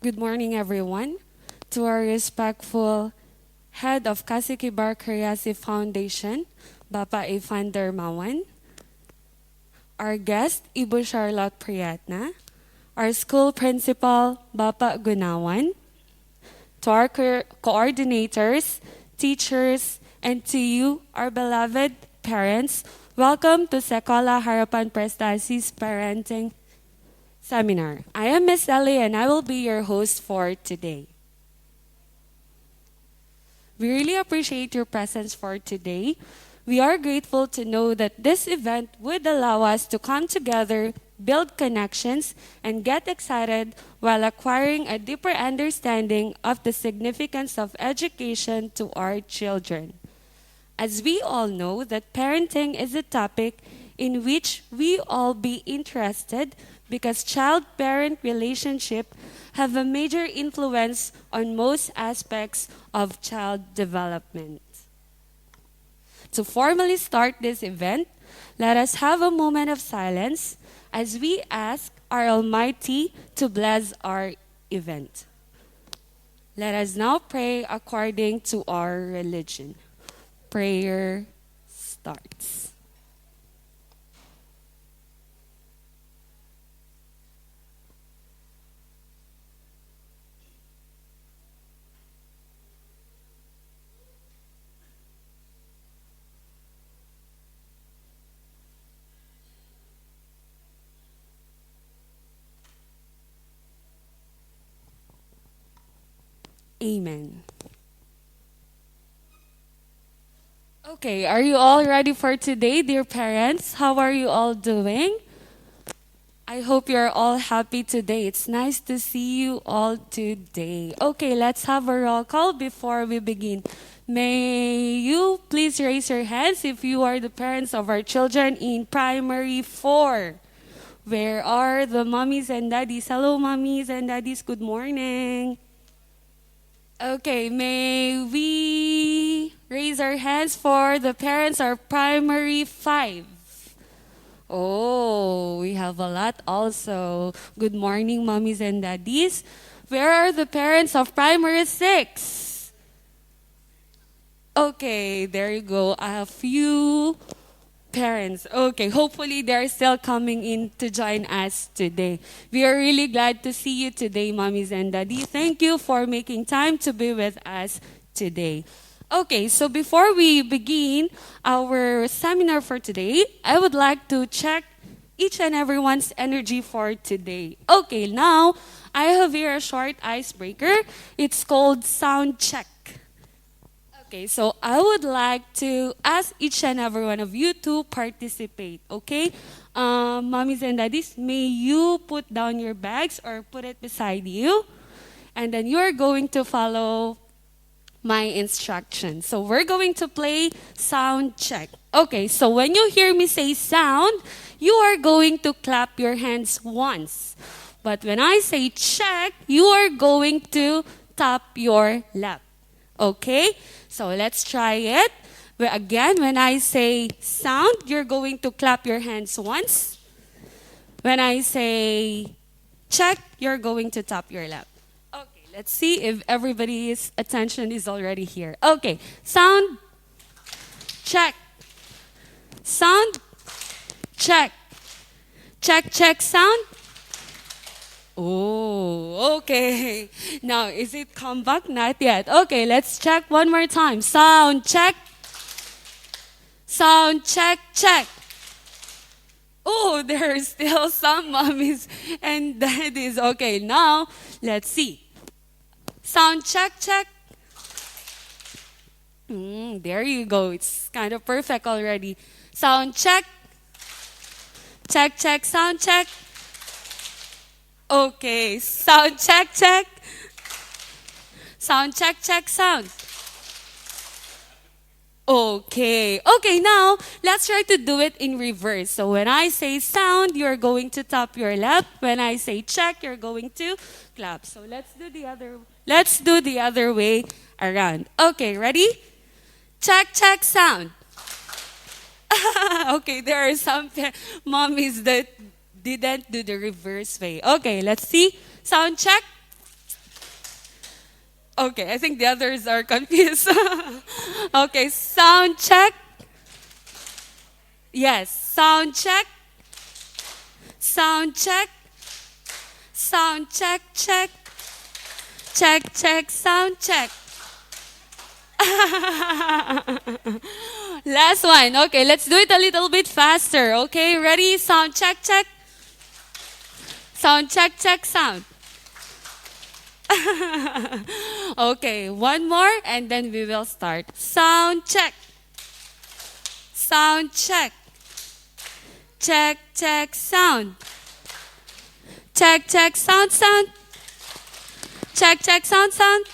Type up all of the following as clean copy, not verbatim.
Good morning, everyone. To our respectful head of Kasikibar Karyasi Foundation, Bapa Ifan Dermawan, our guest, Ibu Charlotte Priyatna, our school principal, Bapa Gunawan, to our coordinators, teachers, and to you, our beloved parents, welcome to Sekolah Harapan Prestasi's Parenting Seminar. I am Miss Ellie and I will be your host for today. We really appreciate your presence for today. We are grateful to know that this event would allow us to come together, build connections, and get excited while acquiring a deeper understanding of the significance of education to our children. As we all know that parenting is a topic in which we all be interested because child-parent relationship have a major influence on most aspects of child development. To formally start this event, let us have a moment of silence as we ask our Almighty to bless our event. Let us now pray according to our religion. Prayer starts. Amen. Okay, are you all ready for today, dear parents? How are you all doing? I hope you're all happy today. It's nice to see you all today. Okay, let's have a roll call before we begin. May you please raise your hands if you are the parents of our children in primary 4. Where are the mommies and daddies? Hello, mommies and daddies. Good morning. Okay, may we raise our hands for the parents of primary 5? Oh, we have a lot also. Good morning, mommies and daddies. Where are the parents of primary 6? Okay, there you go. A few parents. Okay, hopefully they're still coming in to join us today. We are really glad to see you today, mommies and daddy. Thank you for making time to be with us today. Okay, so before we begin our seminar for today, I would like to check each and everyone's energy for today. Okay, now I have here a short icebreaker. It's called sound check. Okay, so I would like to ask each and every one of you to participate, okay? Mommies and daddies, may you put down your bags or put it beside you. And then you're going to follow my instructions. So we're going to play sound check. Okay, so when you hear me say sound, you are going to clap your hands once. But when I say check, you are going to tap your lap. Okay? So let's try it. Well, again, when I say sound, you're going to clap your hands once. When I say check, you're going to tap your lap. Okay, let's see if everybody's attention is already here. Okay, sound, check. Sound, check. Check, check, sound. Oh, okay. Now, is it come back? Not yet. Okay, let's check one more time. Sound check. Sound check, check. Oh, there are still some mommies and daddies. Okay, now, let's see. Sound check, check. There you go. It's kind of perfect already. Sound check. Check, check, sound check. Okay, sound check, check. Sound check, check, sound. Okay, now let's try to do it in reverse. So when I say sound, you're going to tap your lap. When I say check, you're going to clap. So let's do the other way around. Okay, ready? Check, check, sound. Okay, there are some mommies that didn't do the reverse way. Okay, let's see. Sound check. Okay, I think the others are confused. Okay, sound check. Yes, sound check. Sound check. Sound check, check. Check, check, sound check. Last one. Okay, let's do it a little bit faster. Okay, ready? Sound check, check. Sound check, check, sound. Okay, one more and then we will start. Sound check. Sound check. Check, check, sound. Check, check, sound, sound. Check, check, sound, sound.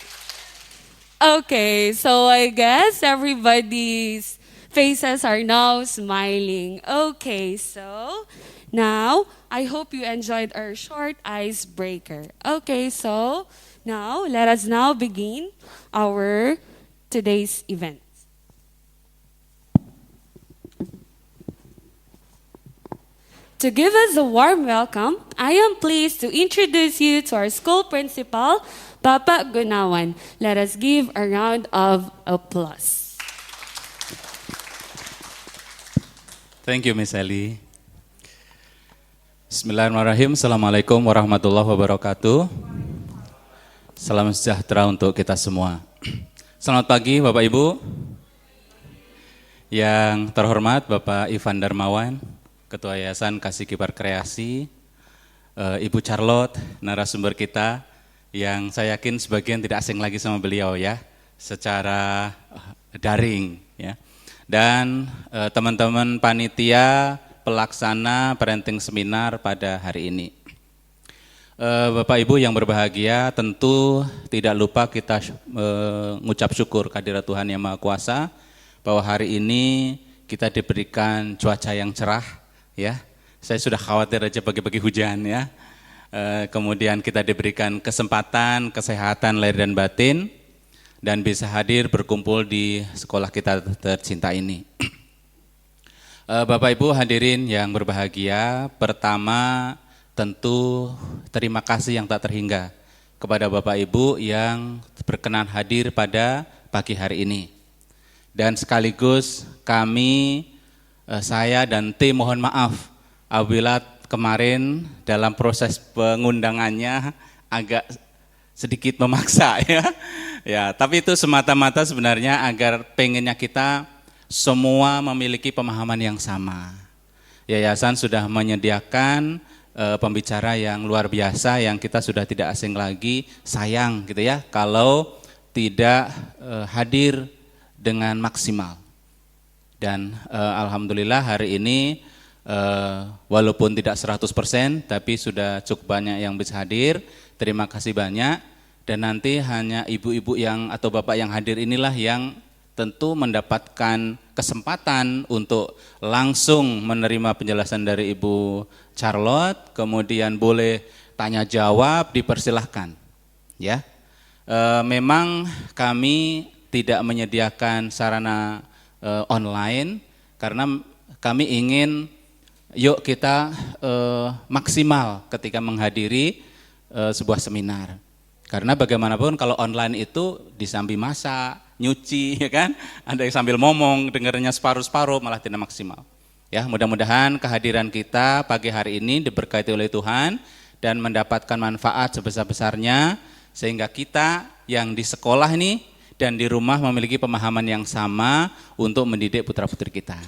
Okay, so I guess everybody's faces are now smiling. Okay, so now I hope you enjoyed our short icebreaker. Okay, so now let us now begin our today's event. To give us a warm welcome, I am pleased to introduce you to our school principal, Papa Gunawan. Let us give a round of applause. Thank you, Miss Ellie. Bismillahirrahmanirrahim. Assalamualaikum warahmatullahi wabarakatuh. Salam sejahtera untuk kita semua. Selamat pagi, Bapak Ibu. Yang terhormat Bapak Ivan Darmawan, Ketua Yayasan Kasih Kibar Kreasi, Ibu Charlotte, narasumber kita, yang saya yakin sebagian tidak asing lagi sama beliau ya, secara daring ya. Dan teman-teman panitia pelaksana parenting seminar pada hari ini. Bapak Ibu yang berbahagia, tentu tidak lupa kita mengucap syukur kehadirat Tuhan Yang Maha Kuasa bahwa hari ini kita diberikan cuaca yang cerah. Ya, saya sudah khawatir aja pagi-pagi hujan ya. Kemudian kita diberikan kesempatan, kesehatan lahir dan batin, dan bisa hadir berkumpul di sekolah kita tercinta ini. Bapak Ibu hadirin yang berbahagia, pertama tentu terima kasih yang tak terhingga kepada Bapak Ibu yang berkenan hadir pada pagi hari ini. Dan sekaligus kami, saya dan tim mohon maaf apabila kemarin dalam proses pengundangannya agak sedikit memaksa ya. Ya, tapi itu semata-mata sebenarnya agar pengennya kita semua memiliki pemahaman yang sama. Yayasan sudah menyediakan pembicara yang luar biasa yang kita sudah tidak asing lagi, sayang gitu ya kalau tidak hadir dengan maksimal. Dan alhamdulillah hari ini walaupun tidak 100% tapi sudah cukup banyak yang bisa hadir. Terima kasih banyak. Dan nanti hanya ibu-ibu yang atau bapak yang hadir inilah yang tentu mendapatkan kesempatan untuk langsung menerima penjelasan dari Ibu Charlotte, kemudian boleh tanya jawab, dipersilahkan. Ya, memang kami tidak menyediakan sarana online karena kami ingin yuk kita maksimal ketika menghadiri sebuah seminar. Karena bagaimanapun kalau online itu disambi masak, nyuci ya kan, ada yang sambil ngomong, dengarnya separuh-separuh malah tidak maksimal. Ya, mudah-mudahan kehadiran kita pagi hari ini diberkati oleh Tuhan dan mendapatkan manfaat sebesar-besarnya sehingga kita yang di sekolah ini dan di rumah memiliki pemahaman yang sama untuk mendidik putra-putri kita.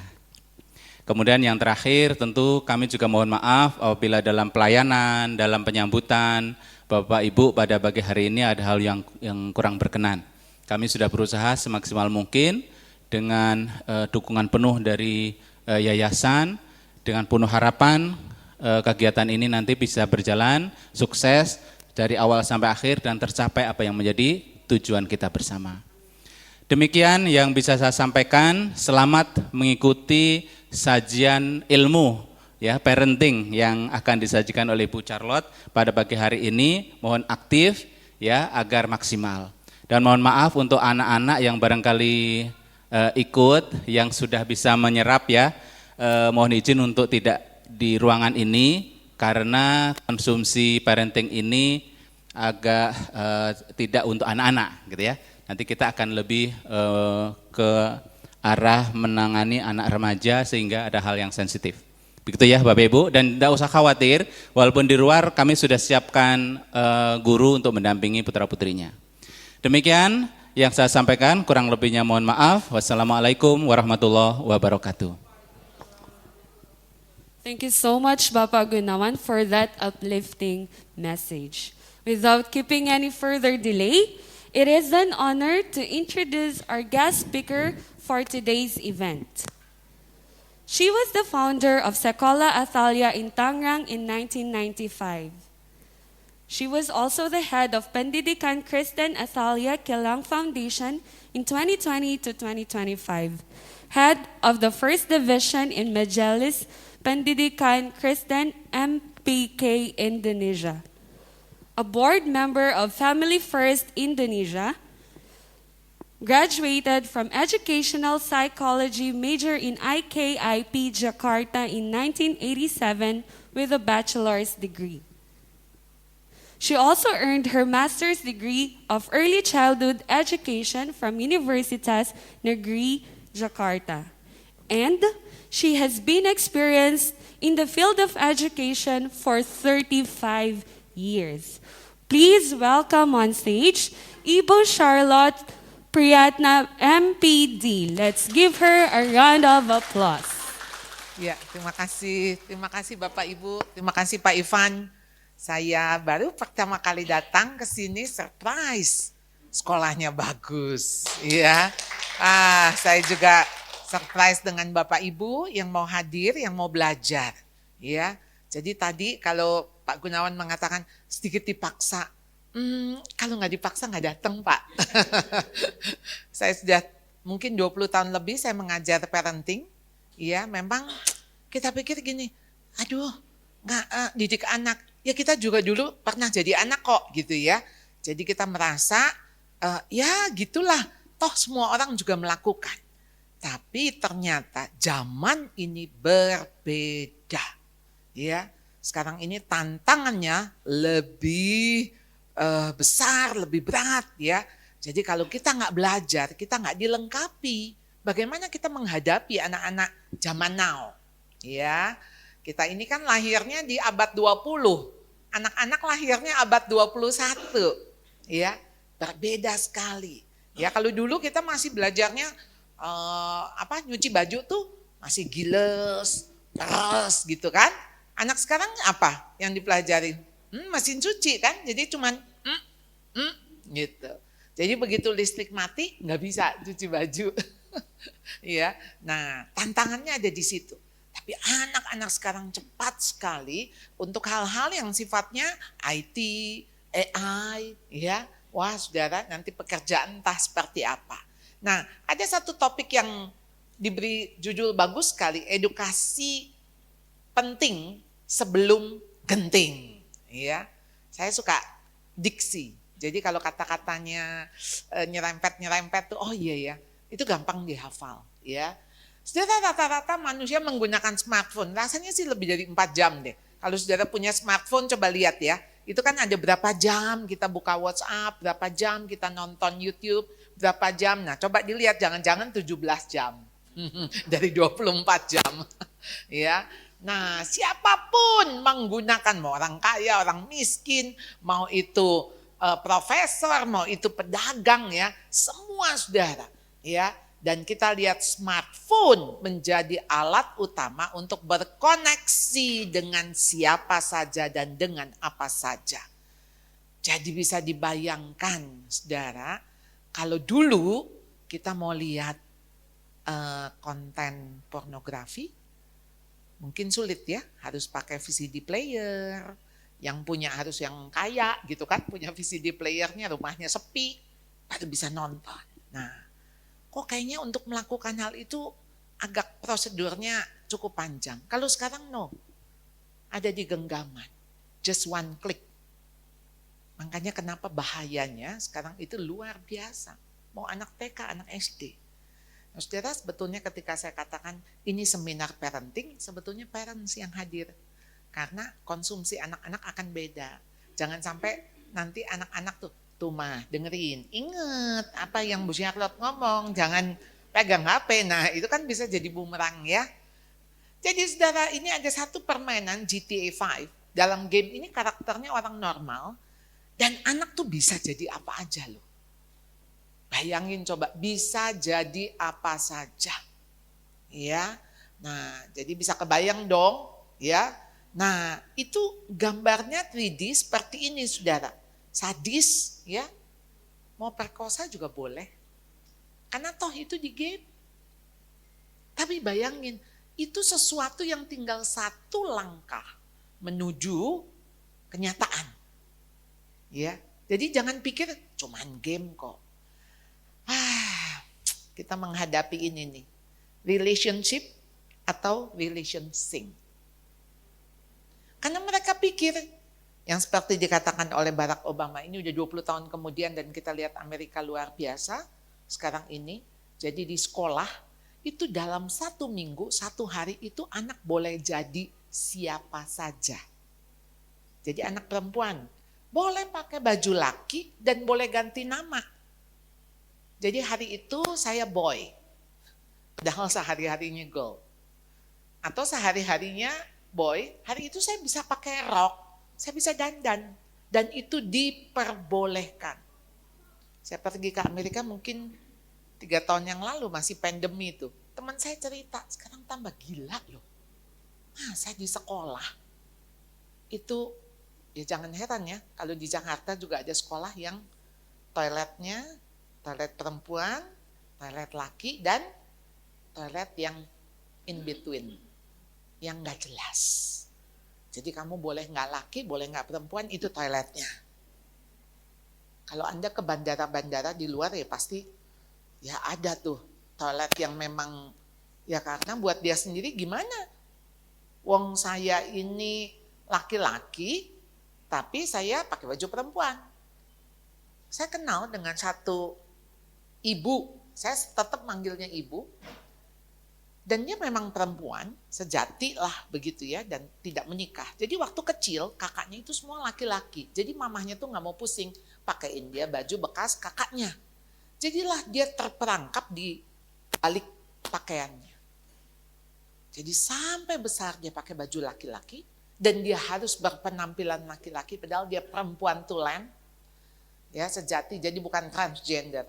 Kemudian yang terakhir tentu kami juga mohon maaf apabila dalam pelayanan, dalam penyambutan Bapak Ibu pada pagi hari ini ada hal yang kurang berkenan. Kami sudah berusaha semaksimal mungkin dengan dukungan penuh dari yayasan, dengan penuh harapan kegiatan ini nanti bisa berjalan sukses dari awal sampai akhir dan tercapai apa yang menjadi tujuan kita bersama. Demikian yang bisa saya sampaikan. Selamat mengikuti sajian ilmu ya parenting yang akan disajikan oleh Ibu Charlotte pada pagi hari ini. Mohon aktif ya agar maksimal. Dan mohon maaf untuk anak-anak yang barangkali ikut yang sudah bisa menyerap ya. Mohon izin untuk tidak di ruangan ini karena konsumsi parenting ini agak tidak untuk anak-anak gitu ya. Nanti kita akan lebih ke arah menangani anak remaja sehingga ada hal yang sensitif. Begitu ya Bapak Ibu, dan tidak usah khawatir, walaupun di luar kami sudah siapkan guru untuk mendampingi putra-putrinya. Demikian yang saya sampaikan, kurang lebihnya mohon maaf. Wassalamualaikum warahmatullahi wabarakatuh. Thank you so much, Bapak Gunawan, for that uplifting message. Without keeping any further delay, it is an honor to introduce our guest speaker for today's event. She was the founder of Sekolah Athalia in Tangerang in 1995. She was also the head of Pendidikan Kristen Athalia Kilang Foundation in 2020 to 2025, head of the First Division in Majelis Pendidikan Kristen MPK Indonesia, a board member of Family First Indonesia, graduated from Educational Psychology major in IKIP Jakarta in 1987 with a bachelor's degree. She also earned her master's degree of early childhood education from Universitas Negeri Jakarta. And she has been experienced in the field of education for 35 years. Please welcome on stage Ibu Charlotte Priyatna MPD. Let's give her a round of applause. Ya, terima kasih Bapak Ibu, terima kasih Pak Ivan. Saya baru pertama kali datang ke sini, surprise, sekolahnya bagus, ya. Saya juga surprise dengan Bapak Ibu yang mau hadir, yang mau belajar, ya. Jadi tadi kalau Pak Gunawan mengatakan sedikit dipaksa, kalau nggak dipaksa nggak datang Pak. Saya sudah mungkin 20 tahun lebih saya mengajar parenting, ya. Memang kita pikir gini, aduh, nggak didik anak. Ya kita juga dulu pernah jadi anak kok gitu ya. Jadi kita merasa ya gitulah, toh semua orang juga melakukan. Tapi ternyata zaman ini berbeda. Ya, sekarang ini tantangannya lebih besar, lebih berat ya. Jadi kalau kita nggak belajar, kita nggak dilengkapi. Bagaimana kita menghadapi anak-anak zaman now? Ya, kita ini kan lahirnya di abad 20. Anak-anak lahirnya abad 21, ya, berbeda sekali. Ya kalau dulu kita masih belajarnya nyuci baju tuh masih giles, terus gitu kan. Anak sekarang apa yang dipelajari? Mesin cuci kan, jadi cuman gitu. Jadi begitu listrik mati nggak bisa cuci baju, ya. Nah tantangannya ada di situ. Tapi anak-anak sekarang cepat sekali untuk hal-hal yang sifatnya IT, AI, ya. Wah saudara nanti pekerjaan entah seperti apa. Nah ada satu topik yang diberi judul bagus sekali, edukasi penting sebelum genting. Ya, saya suka diksi. Jadi kalau kata-katanya nyerempet-nyerempet tuh, oh iya ya, itu gampang dihafal. Ya. Saudara rata-rata manusia menggunakan smartphone, rasanya sih lebih dari 4 jam deh. Kalau saudara punya smartphone coba lihat ya, itu kan ada berapa jam kita buka WhatsApp, berapa jam kita nonton YouTube, berapa jam. Nah coba dilihat jangan-jangan 17 jam dari 24 jam. Ya, nah siapapun menggunakan, mau orang kaya, orang miskin, mau itu profesor, mau itu pedagang ya, semua saudara ya. Dan kita lihat smartphone menjadi alat utama untuk berkoneksi dengan siapa saja dan dengan apa saja. Jadi bisa dibayangkan saudara, kalau dulu kita mau lihat konten pornografi, mungkin sulit ya, harus pakai VCD player, yang punya harus yang kaya gitu kan, punya VCD playernya, rumahnya sepi, baru bisa nonton. Nah, kok kayaknya untuk melakukan hal itu agak prosedurnya cukup panjang. Kalau sekarang no, ada di genggaman, just one click. Makanya kenapa bahayanya sekarang itu luar biasa. Mau anak TK, anak SD. Nah, saudara sebetulnya ketika saya katakan ini seminar parenting, sebetulnya parents yang hadir. Karena konsumsi anak-anak akan beda. Jangan sampai nanti anak-anak tuh mah dengerin, inget apa yang Bu Charlotte ngomong, jangan pegang HP. Nah itu kan bisa jadi bumerang ya. Jadi saudara, ini ada satu permainan GTA 5. Dalam game ini karakternya orang normal. Dan anak tuh bisa jadi apa aja loh. Bayangin coba, bisa jadi apa saja. Ya, nah jadi bisa kebayang dong. Ya, nah itu gambarnya 3D seperti ini saudara. Sadis ya, mau perkosa juga boleh. Karena toh itu di game. Tapi bayangin, itu sesuatu yang tinggal satu langkah menuju kenyataan. Ya, jadi jangan pikir cuman game kok. Kita menghadapi ini nih, relationship atau relationship. Karena mereka pikir yang seperti dikatakan oleh Barack Obama, ini udah 20 tahun kemudian dan kita lihat Amerika luar biasa sekarang ini. Jadi di sekolah itu dalam 1 minggu, 1 hari itu anak boleh jadi siapa saja. Jadi anak perempuan boleh pakai baju laki dan boleh ganti nama. Jadi hari itu saya boy, padahal sehari-harinya girl. Atau sehari-harinya boy, hari itu saya bisa pakai rok, saya bisa dandan. Dan itu diperbolehkan. Saya pergi ke Amerika mungkin 3 tahun yang lalu, masih pandemi itu. Teman saya cerita, sekarang tambah gila loh. Saya di sekolah, itu ya jangan heran ya, kalau di Jakarta juga ada sekolah yang toiletnya, toilet perempuan, toilet laki, dan toilet yang in between, yang gak jelas. Jadi kamu boleh gak laki, boleh gak perempuan, itu toiletnya. Kalau Anda ke bandara-bandara di luar ya pasti ya ada tuh toilet yang memang, ya karena buat dia sendiri gimana? Wong saya ini laki-laki, tapi saya pakai baju perempuan. Saya kenal dengan satu ibu, saya tetap manggilnya ibu. Dan dia memang perempuan, sejati lah begitu ya, dan tidak menikah. Jadi waktu kecil kakaknya itu semua laki-laki. Jadi mamahnya tuh gak mau pusing, pakaiin dia baju bekas kakaknya. Jadilah dia terperangkap di balik pakaiannya. Jadi sampai besar dia pakai baju laki-laki dan dia harus berpenampilan laki-laki padahal dia perempuan tulen. Ya, sejati, jadi bukan transgender.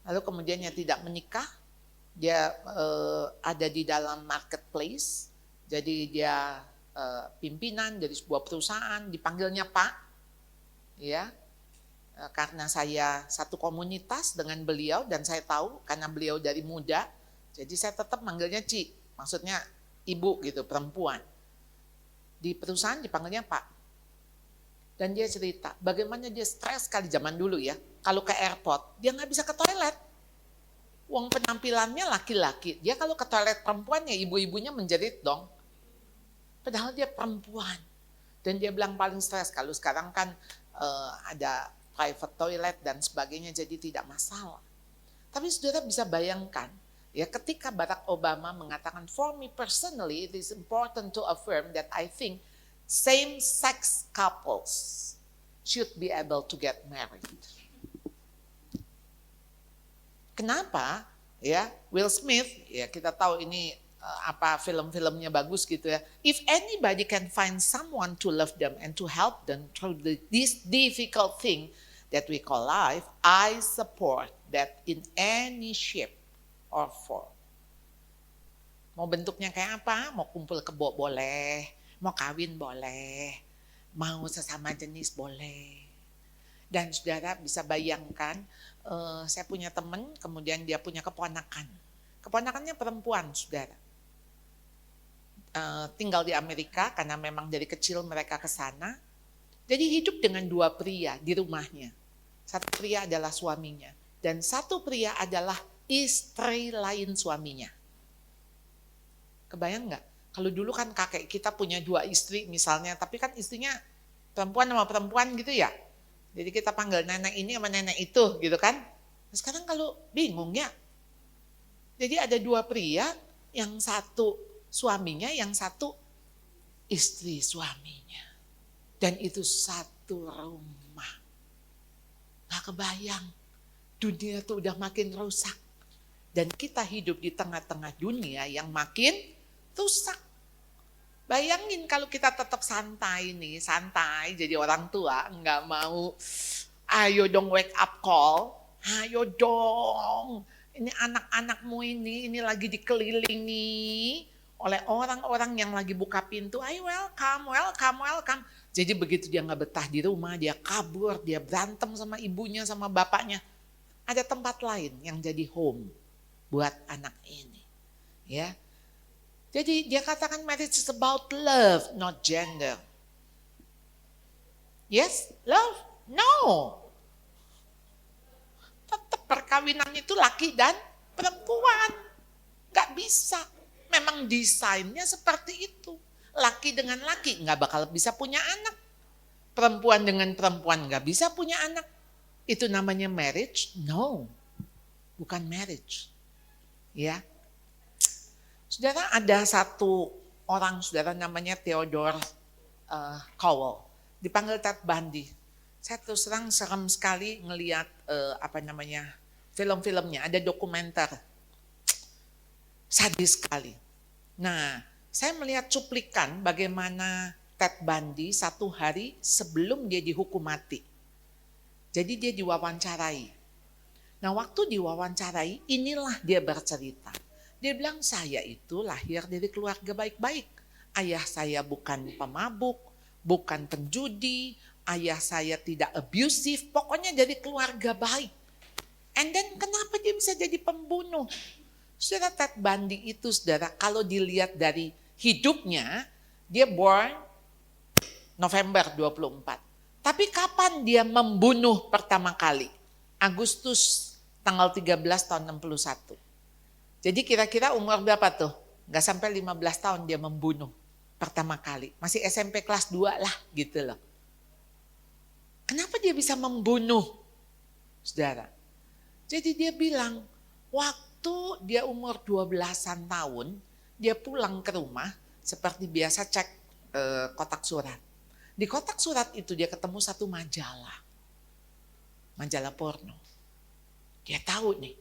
Lalu kemudian dia tidak menikah, dia ada di dalam marketplace. Jadi dia pimpinan dari sebuah perusahaan, dipanggilnya Pak. Ya. Karena saya satu komunitas dengan beliau dan saya tahu karena beliau dari muda, jadi saya tetap manggilnya Ci, maksudnya ibu gitu, perempuan. Di perusahaan dipanggilnya Pak. Dan dia cerita bagaimana dia stres sekali zaman dulu ya, kalau ke airport dia nggak bisa ke toilet. Wong penampilannya laki-laki, dia kalau ke toilet perempuan ya ibu-ibunya menjerit dong. Padahal dia perempuan. Dan dia bilang paling stres kalau sekarang kan ada private toilet dan sebagainya, jadi tidak masalah. Tapi saudara bisa bayangkan, ya ketika Barack Obama mengatakan, for me personally it is important to affirm that I think same-sex couples should be able to get married. Kenapa? Ya, Will Smith, ya kita tahu ini apa film-filmnya bagus gitu ya. If anybody can find someone to love them and to help them through this difficult thing that we call life, I support that in any shape or form. Mau bentuknya kayak apa? Mau kumpul kebo boleh, mau kawin boleh, mau sesama jenis boleh. Dan saudara bisa bayangkan, saya punya teman, kemudian dia punya keponakan. Keponakannya perempuan, saudara. Tinggal di Amerika karena memang dari kecil mereka ke sana. Jadi hidup dengan 2 pria di rumahnya. Satu pria adalah suaminya. Dan satu pria adalah istri lain suaminya. Kebayang nggak? Kalau dulu kan kakek kita punya 2 istri misalnya. Tapi kan istrinya perempuan sama perempuan gitu ya. Jadi kita panggil nenek ini sama nenek itu gitu kan. Nah, sekarang kalau bingung ya. Jadi ada 2 pria, yang satu suaminya, yang satu istri suaminya. Dan itu satu satu rumah. Gak kebayang, dunia tuh udah makin rusak. Dan kita hidup di tengah-tengah dunia yang makin rusak. Bayangin kalau kita tetap santai nih, santai jadi orang tua, nggak mau, ayo dong wake up call, ayo dong. Ini anak-anakmu ini lagi dikelilingi oleh orang-orang yang lagi buka pintu, ayo welcome, welcome, welcome. Jadi begitu dia nggak betah di rumah, dia kabur, dia berantem sama ibunya, sama bapaknya. Ada tempat lain yang jadi home buat anak ini. Ya. Jadi dia katakan marriage is about love, not gender. Yes, love? No. Tetap perkawinan itu laki dan perempuan. Gak bisa. Memang desainnya seperti itu. Laki dengan laki gak bakal bisa punya anak. Perempuan dengan perempuan gak bisa punya anak. Itu namanya marriage? No. Bukan marriage. Ya. Saudara, ada satu orang, saudara, namanya Theodore Cowell. Dipanggil Ted Bundy. Saya terus terang serem sekali ngelihat film-filmnya. Ada dokumenter. Sadis sekali. Nah, saya melihat cuplikan bagaimana Ted Bundy satu hari sebelum dia dihukum mati. Jadi dia diwawancarai. Nah, waktu diwawancarai, inilah dia bercerita. Dia bilang, saya itu lahir dari keluarga baik-baik. Ayah saya bukan pemabuk, bukan penjudi, ayah saya tidak abusive, pokoknya dari keluarga baik. And then kenapa dia bisa jadi pembunuh? Saudara, Ted Bundy itu, saudara, kalau dilihat dari hidupnya, dia born November 24. Tapi kapan dia membunuh pertama kali? Agustus tanggal 13 tahun 61. Jadi kira-kira umur berapa tuh? Gak sampai 15 tahun dia membunuh pertama kali. Masih SMP kelas 2 lah gitu loh. Kenapa dia bisa membunuh? Saudara. Jadi dia bilang, waktu dia umur 12-an tahun, dia pulang ke rumah, seperti biasa cek kotak surat. Di kotak surat itu dia ketemu satu majalah. Majalah porno. Dia tahu nih,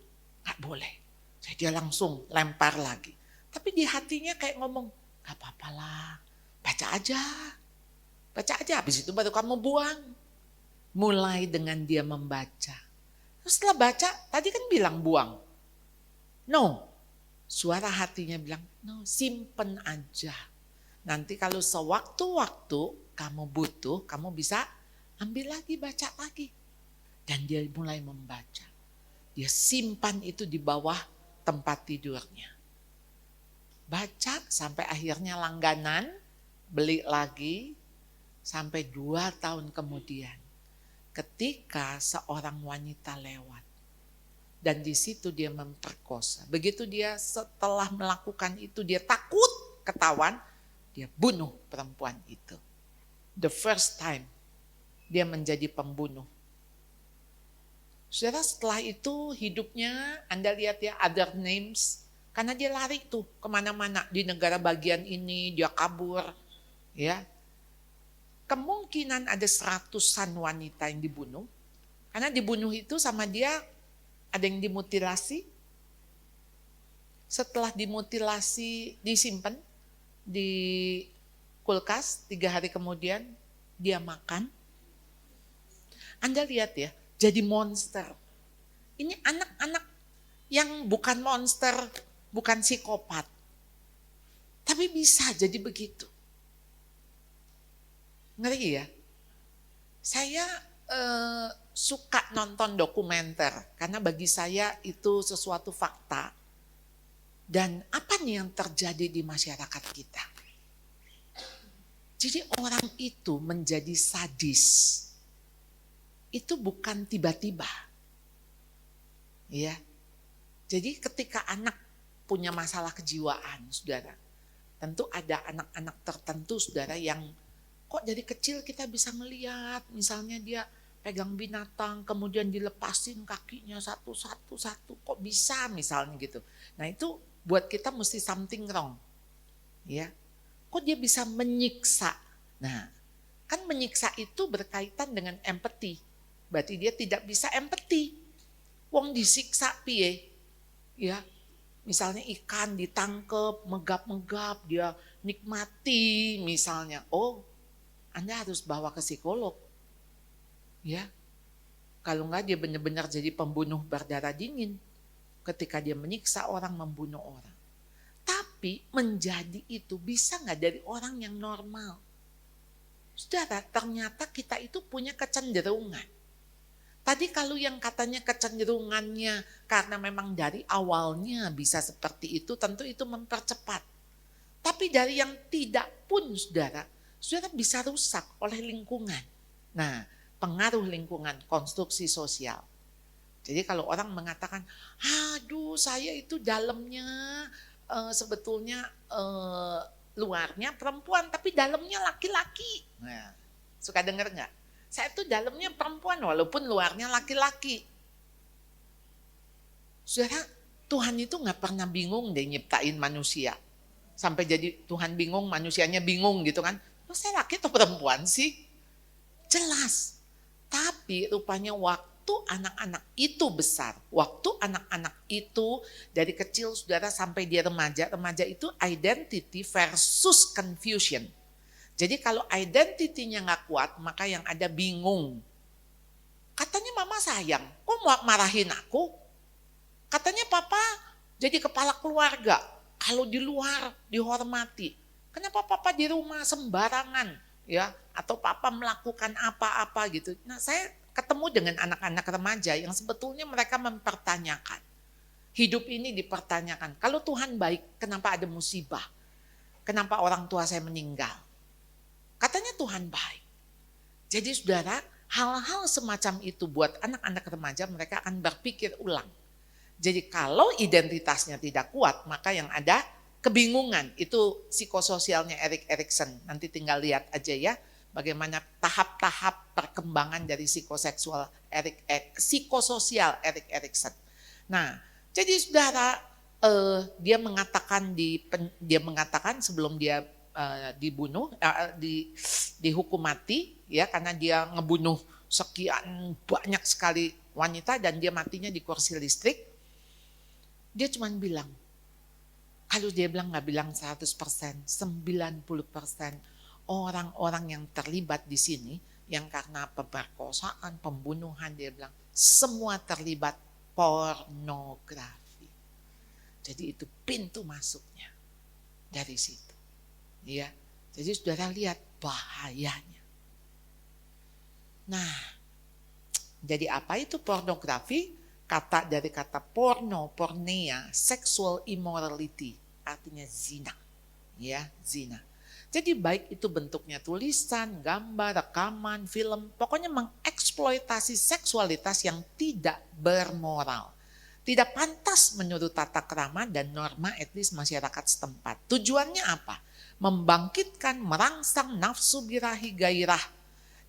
gak boleh. Jadi dia langsung lempar lagi. Tapi di hatinya kayak ngomong, gak apa-apa lah, baca aja. Baca aja, habis itu baru kamu buang. Mulai dengan dia membaca. Terus setelah baca, tadi kan bilang buang. No, suara hatinya bilang, no, simpen aja. Nanti kalau sewaktu-waktu kamu butuh, kamu bisa ambil lagi, baca lagi. Dan dia mulai membaca. Dia simpan itu di bawah tempat tidurnya. Baca sampai akhirnya langganan, beli lagi, sampai 2 tahun kemudian. Ketika seorang wanita lewat. Dan di situ dia memperkosa. Begitu dia setelah melakukan itu, dia takut ketahuan, dia bunuh perempuan itu. The first time dia menjadi pembunuh. Saudara, setelah itu hidupnya, Anda lihat ya, other names. Karena dia lari tuh kemana-mana. Di negara bagian ini dia kabur. Ya. Kemungkinan ada 100-an wanita yang dibunuh. Karena dibunuh itu sama dia ada yang dimutilasi. Setelah dimutilasi disimpan di kulkas, 3 hari kemudian dia makan. Anda lihat ya, jadi monster. Ini anak-anak yang bukan monster, bukan psikopat. Tapi bisa jadi begitu. Ngeri ya. Saya suka nonton dokumenter karena bagi saya itu sesuatu fakta. Dan apa nih yang terjadi di masyarakat kita? Jadi orang itu menjadi sadis. Itu bukan tiba-tiba. Ya. Jadi ketika anak punya masalah kejiwaan, saudara, tentu ada anak-anak tertentu, saudara, yang kok dari kecil kita bisa melihat, misalnya dia pegang binatang, kemudian dilepasin kakinya satu-satu, kok bisa misalnya gitu. Nah itu buat kita mesti something wrong. Ya, kok dia bisa menyiksa. Nah, Kan menyiksa itu berkaitan dengan empati. Berarti dia tidak bisa empati. Wong disiksa piye? Ya, misalnya ikan ditangkep, megap-megap, dia nikmati misalnya. Oh, Anda harus bawa ke psikolog. Ya, kalau enggak dia benar-benar jadi pembunuh berdarah dingin. Ketika dia menyiksa orang, membunuh orang. Tapi menjadi itu bisa nggak dari orang yang normal? Saudara, ternyata kita itu punya kecenderungan. Tadi kalau yang katanya kecenderungannya karena memang dari awalnya bisa seperti itu, tentu itu mempercepat. Tapi dari yang tidak pun saudara bisa rusak oleh lingkungan. Nah, pengaruh lingkungan, konstruksi sosial. Jadi kalau orang mengatakan, aduh saya itu dalamnya sebetulnya luarnya perempuan tapi dalamnya laki-laki. Nah, suka dengar nggak? Saya tuh dalamnya perempuan walaupun luarnya laki-laki. Saudara, Tuhan itu nggak pernah bingung deh nyiptain manusia. Sampai jadi Tuhan bingung, manusianya bingung gitu kan. Terus saya laki atau perempuan sih? Jelas. Tapi rupanya waktu anak-anak itu besar. Waktu anak-anak itu dari kecil saudara sampai dia remaja. Remaja itu identity versus confusion. Jadi kalau identitinya nggak kuat, maka yang ada bingung. Katanya mama sayang, kok mau marahin aku? Katanya papa jadi kepala keluarga, kalau di luar dihormati. Kenapa papa di rumah sembarangan? Ya, atau papa melakukan apa-apa gitu. Nah, saya ketemu dengan anak-anak remaja yang sebetulnya mereka mempertanyakan. Hidup ini dipertanyakan. Kalau Tuhan baik, kenapa ada musibah? Kenapa orang tua saya meninggal? Katanya Tuhan baik. Jadi saudara, hal-hal semacam itu buat anak-anak remaja mereka akan berpikir ulang. Jadi kalau identitasnya tidak kuat, maka yang ada kebingungan. Itu psikososialnya Erik Erikson. Nanti tinggal lihat aja ya bagaimana tahap-tahap perkembangan dari psikososial Erik Erikson. Nah, jadi saudara, dia mengatakan sebelum dia dibunuh, dihukum mati ya karena dia ngebunuh sekian banyak sekali wanita dan dia matinya di kursi listrik. Dia cuma bilang, kalau dia bilang nggak bilang 100%, 90% orang-orang yang terlibat di sini yang karena pemerkosaan, pembunuhan, dia bilang semua terlibat pornografi. Jadi itu pintu masuknya dari situ. Ya, jadi saudara lihat bahayanya. Nah, jadi apa itu pornografi? Dari kata porno, porneia, sexual immorality, artinya zina. Ya, zina. Jadi baik itu bentuknya tulisan, gambar, rekaman, film, pokoknya mengeksploitasi seksualitas yang tidak bermoral. Tidak pantas menurut tata krama dan norma etis masyarakat setempat. Tujuannya apa? Membangkitkan, merangsang nafsu birahi gairah.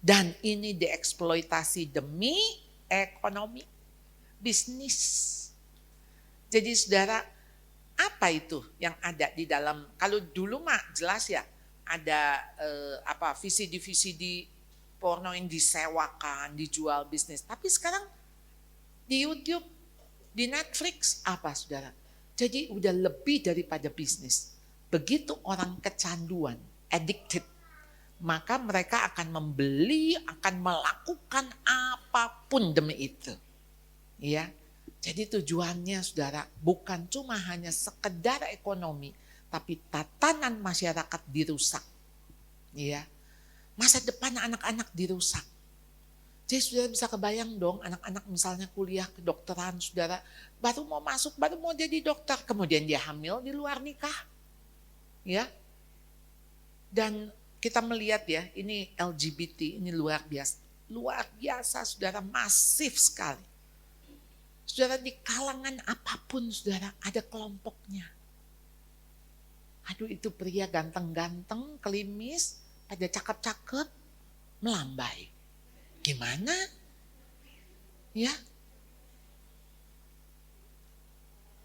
Dan ini dieksploitasi demi ekonomi, bisnis. Jadi saudara, apa itu yang ada di dalam, kalau dulu mah jelas ya, ada VCD porno yang disewakan, dijual bisnis. Tapi sekarang di YouTube, di Netflix, apa saudara? Jadi udah lebih daripada bisnis. Begitu orang kecanduan, addicted, maka mereka akan membeli, akan melakukan apapun demi itu. Ya, jadi tujuannya saudara bukan cuma hanya sekedar ekonomi, tapi tatanan masyarakat dirusak. Ya, masa depan anak-anak dirusak. Jadi saudara bisa kebayang dong anak-anak misalnya kuliah kedokteran saudara, baru mau masuk, baru mau jadi dokter, kemudian dia hamil di luar nikah. Ya, dan kita melihat ya, ini LGBT, ini luar biasa saudara, masif sekali. Saudara di kalangan apapun saudara ada kelompoknya. Aduh itu pria ganteng-ganteng, kelimis, pada cakep-cakep, melambai. Gimana? Ya.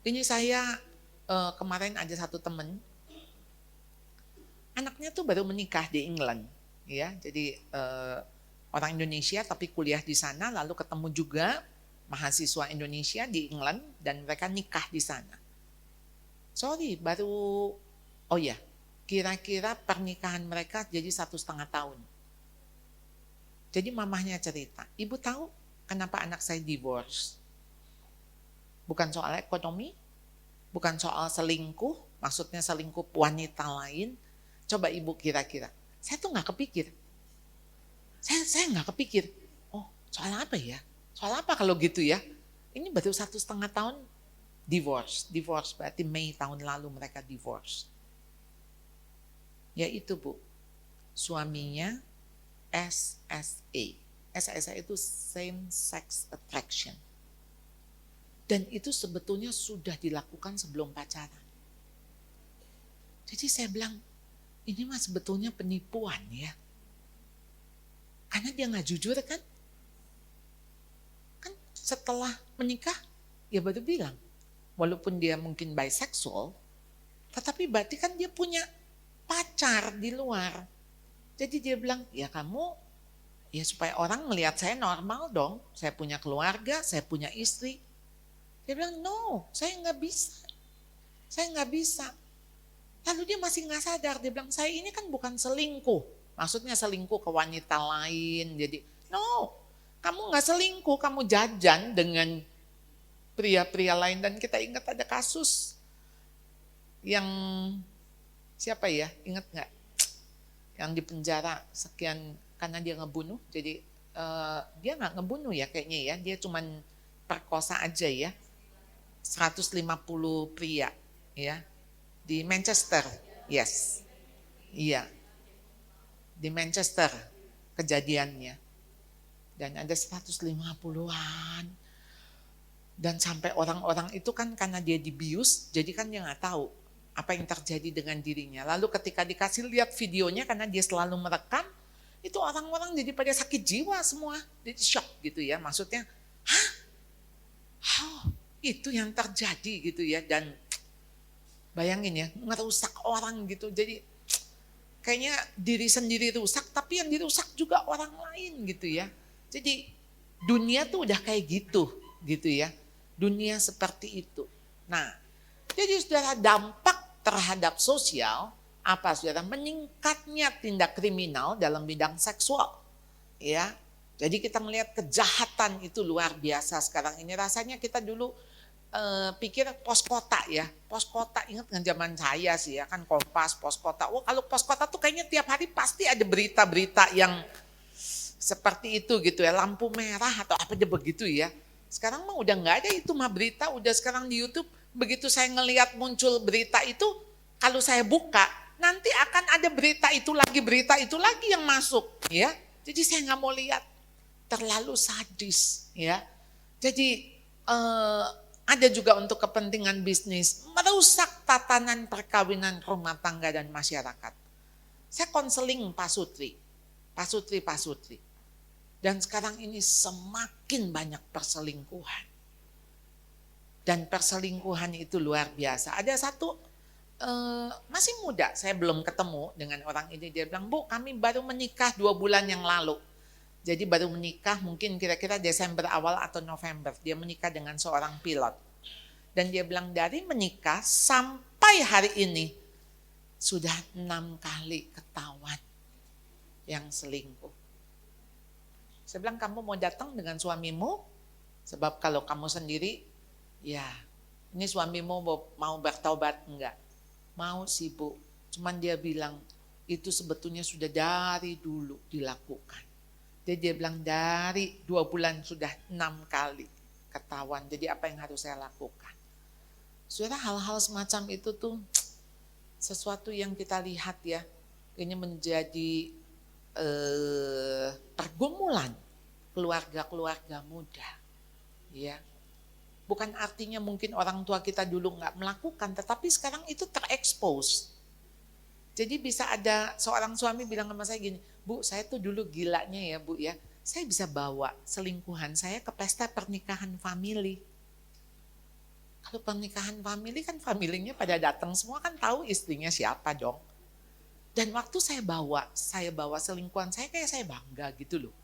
Ini saya kemarin ada satu teman, anaknya tuh baru menikah di England. ya. Jadi orang Indonesia tapi kuliah di sana, lalu ketemu juga mahasiswa Indonesia di England dan mereka nikah di sana. Sorry, oh ya, kira-kira pernikahan mereka jadi 1,5 tahun. Jadi mamahnya cerita, ibu tahu kenapa anak saya divorce? Bukan soal ekonomi, bukan soal selingkuh, maksudnya selingkuh wanita lain. Coba ibu kira-kira, saya tuh nggak kepikir. Saya nggak kepikir, oh soal apa ya? Soal apa kalau gitu ya? Ini baru 1,5 tahun divorce berarti Mei tahun lalu mereka divorce. Ya itu Bu, suaminya SSA. SSA itu same sex attraction. Dan itu sebetulnya sudah dilakukan sebelum pacaran. Jadi saya bilang, ini mah sebetulnya penipuan ya. Karena dia nggak jujur kan? Kan setelah menikah, ya baru bilang. Walaupun dia mungkin bisexual, tetapi berarti kan dia punya pacar di luar. Jadi dia bilang, ya kamu, ya supaya orang melihat saya normal dong. Saya punya keluarga, saya punya istri. Dia bilang, no, saya nggak bisa. Saya nggak bisa. Lalu dia masih nggak sadar, dia bilang, saya ini kan bukan selingkuh. Maksudnya selingkuh ke wanita lain. Jadi, no, kamu nggak selingkuh, kamu jajan dengan pria-pria lain. Dan kita ingat ada kasus yang, siapa ya, ingat nggak? Yang di penjara sekian, karena dia ngebunuh. Jadi dia nggak ngebunuh ya kayaknya ya, dia cuman perkosa aja ya. 150 pria ya. Di Manchester, yes. Iya. Di Manchester kejadiannya. Dan ada 150-an. Dan sampai orang-orang itu kan karena dia dibius, jadi kan dia nggak tahu apa yang terjadi dengan dirinya. Lalu ketika dikasih lihat videonya, karena dia selalu merekam, itu orang-orang jadi pada sakit jiwa semua. Jadi shock gitu ya, maksudnya, hah? Oh, itu yang terjadi gitu ya. Dan bayangin ya, ngerusak orang gitu. Jadi kayaknya diri sendiri rusak, tapi yang dirusak juga orang lain gitu ya. Jadi dunia tuh udah kayak gitu ya. Dunia seperti itu. Nah, jadi saudara, dampak terhadap sosial apa saudara? Meningkatnya tindak kriminal dalam bidang seksual. Ya. Jadi kita melihat kejahatan itu luar biasa sekarang ini. Rasanya kita dulu pikir pos kota ya. Pos kota, ingat kan zaman saya sih ya, kan Kompas, pos kota. Oh, kalau pos kota tuh kayaknya tiap hari pasti ada berita-berita yang seperti itu gitu ya. Lampu merah atau apa aja begitu ya. Sekarang mah udah nggak ada itu mah berita. Udah sekarang di YouTube, begitu saya ngelihat muncul berita itu, kalau saya buka, nanti akan ada berita itu lagi yang masuk ya. Jadi saya nggak mau lihat, terlalu sadis ya. Jadi ada juga untuk kepentingan bisnis, merusak tatanan perkawinan rumah tangga dan masyarakat. Saya konseling Pak Sutri. Dan sekarang ini semakin banyak perselingkuhan. Dan perselingkuhan itu luar biasa. Ada satu masih muda, saya belum ketemu dengan orang ini. Dia bilang, Bu, kami baru menikah 2 bulan yang lalu. Jadi baru menikah mungkin kira-kira Desember awal atau November. Dia menikah dengan seorang pilot. Dan dia bilang dari menikah sampai hari ini sudah 6 kali ketahuan yang selingkuh. Saya bilang, kamu mau datang dengan suamimu? Sebab kalau kamu sendiri, ya ini suamimu mau bertaubat enggak? Mau sih Bu. Cuman dia bilang itu sebetulnya sudah dari dulu dilakukan. Jadi dia bilang dari 2 bulan sudah 6 kali ketahuan. Jadi apa yang harus saya lakukan? Saudara, hal-hal semacam itu tuh sesuatu yang kita lihat ya. Ini menjadi pergumulan keluarga-keluarga muda. Ya. Bukan artinya mungkin orang tua kita dulu nggak melakukan, tetapi sekarang itu terekspos. Jadi bisa ada seorang suami bilang sama saya gini, Bu, saya tuh dulu gilanya ya Bu ya, saya bisa bawa selingkuhan saya ke pesta pernikahan family. Kalau pernikahan family kan familinya pada datang semua kan tahu istrinya siapa dong. Dan waktu saya bawa selingkuhan saya, kayak saya bangga gitu loh.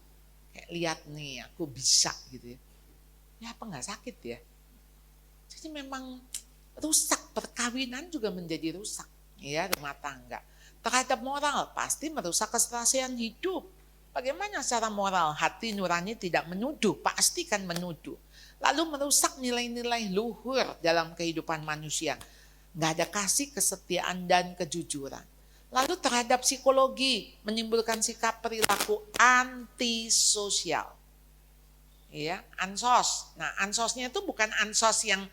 Kayak lihat nih aku bisa gitu ya. Ya apa nggak sakit ya? Jadi memang rusak, perkawinan juga menjadi rusak. Ya, rumah tangga. Terhadap moral, pasti merusak keserasian hidup. Bagaimana secara moral? Hati nurani tidak menuduh, pasti kan menuduh. Lalu merusak nilai-nilai luhur dalam kehidupan manusia. Nggak ada kasih, kesetiaan, dan kejujuran. Lalu terhadap psikologi, menimbulkan sikap perilaku antisosial. Ya, ansos. Nah, ansosnya itu bukan ansos yang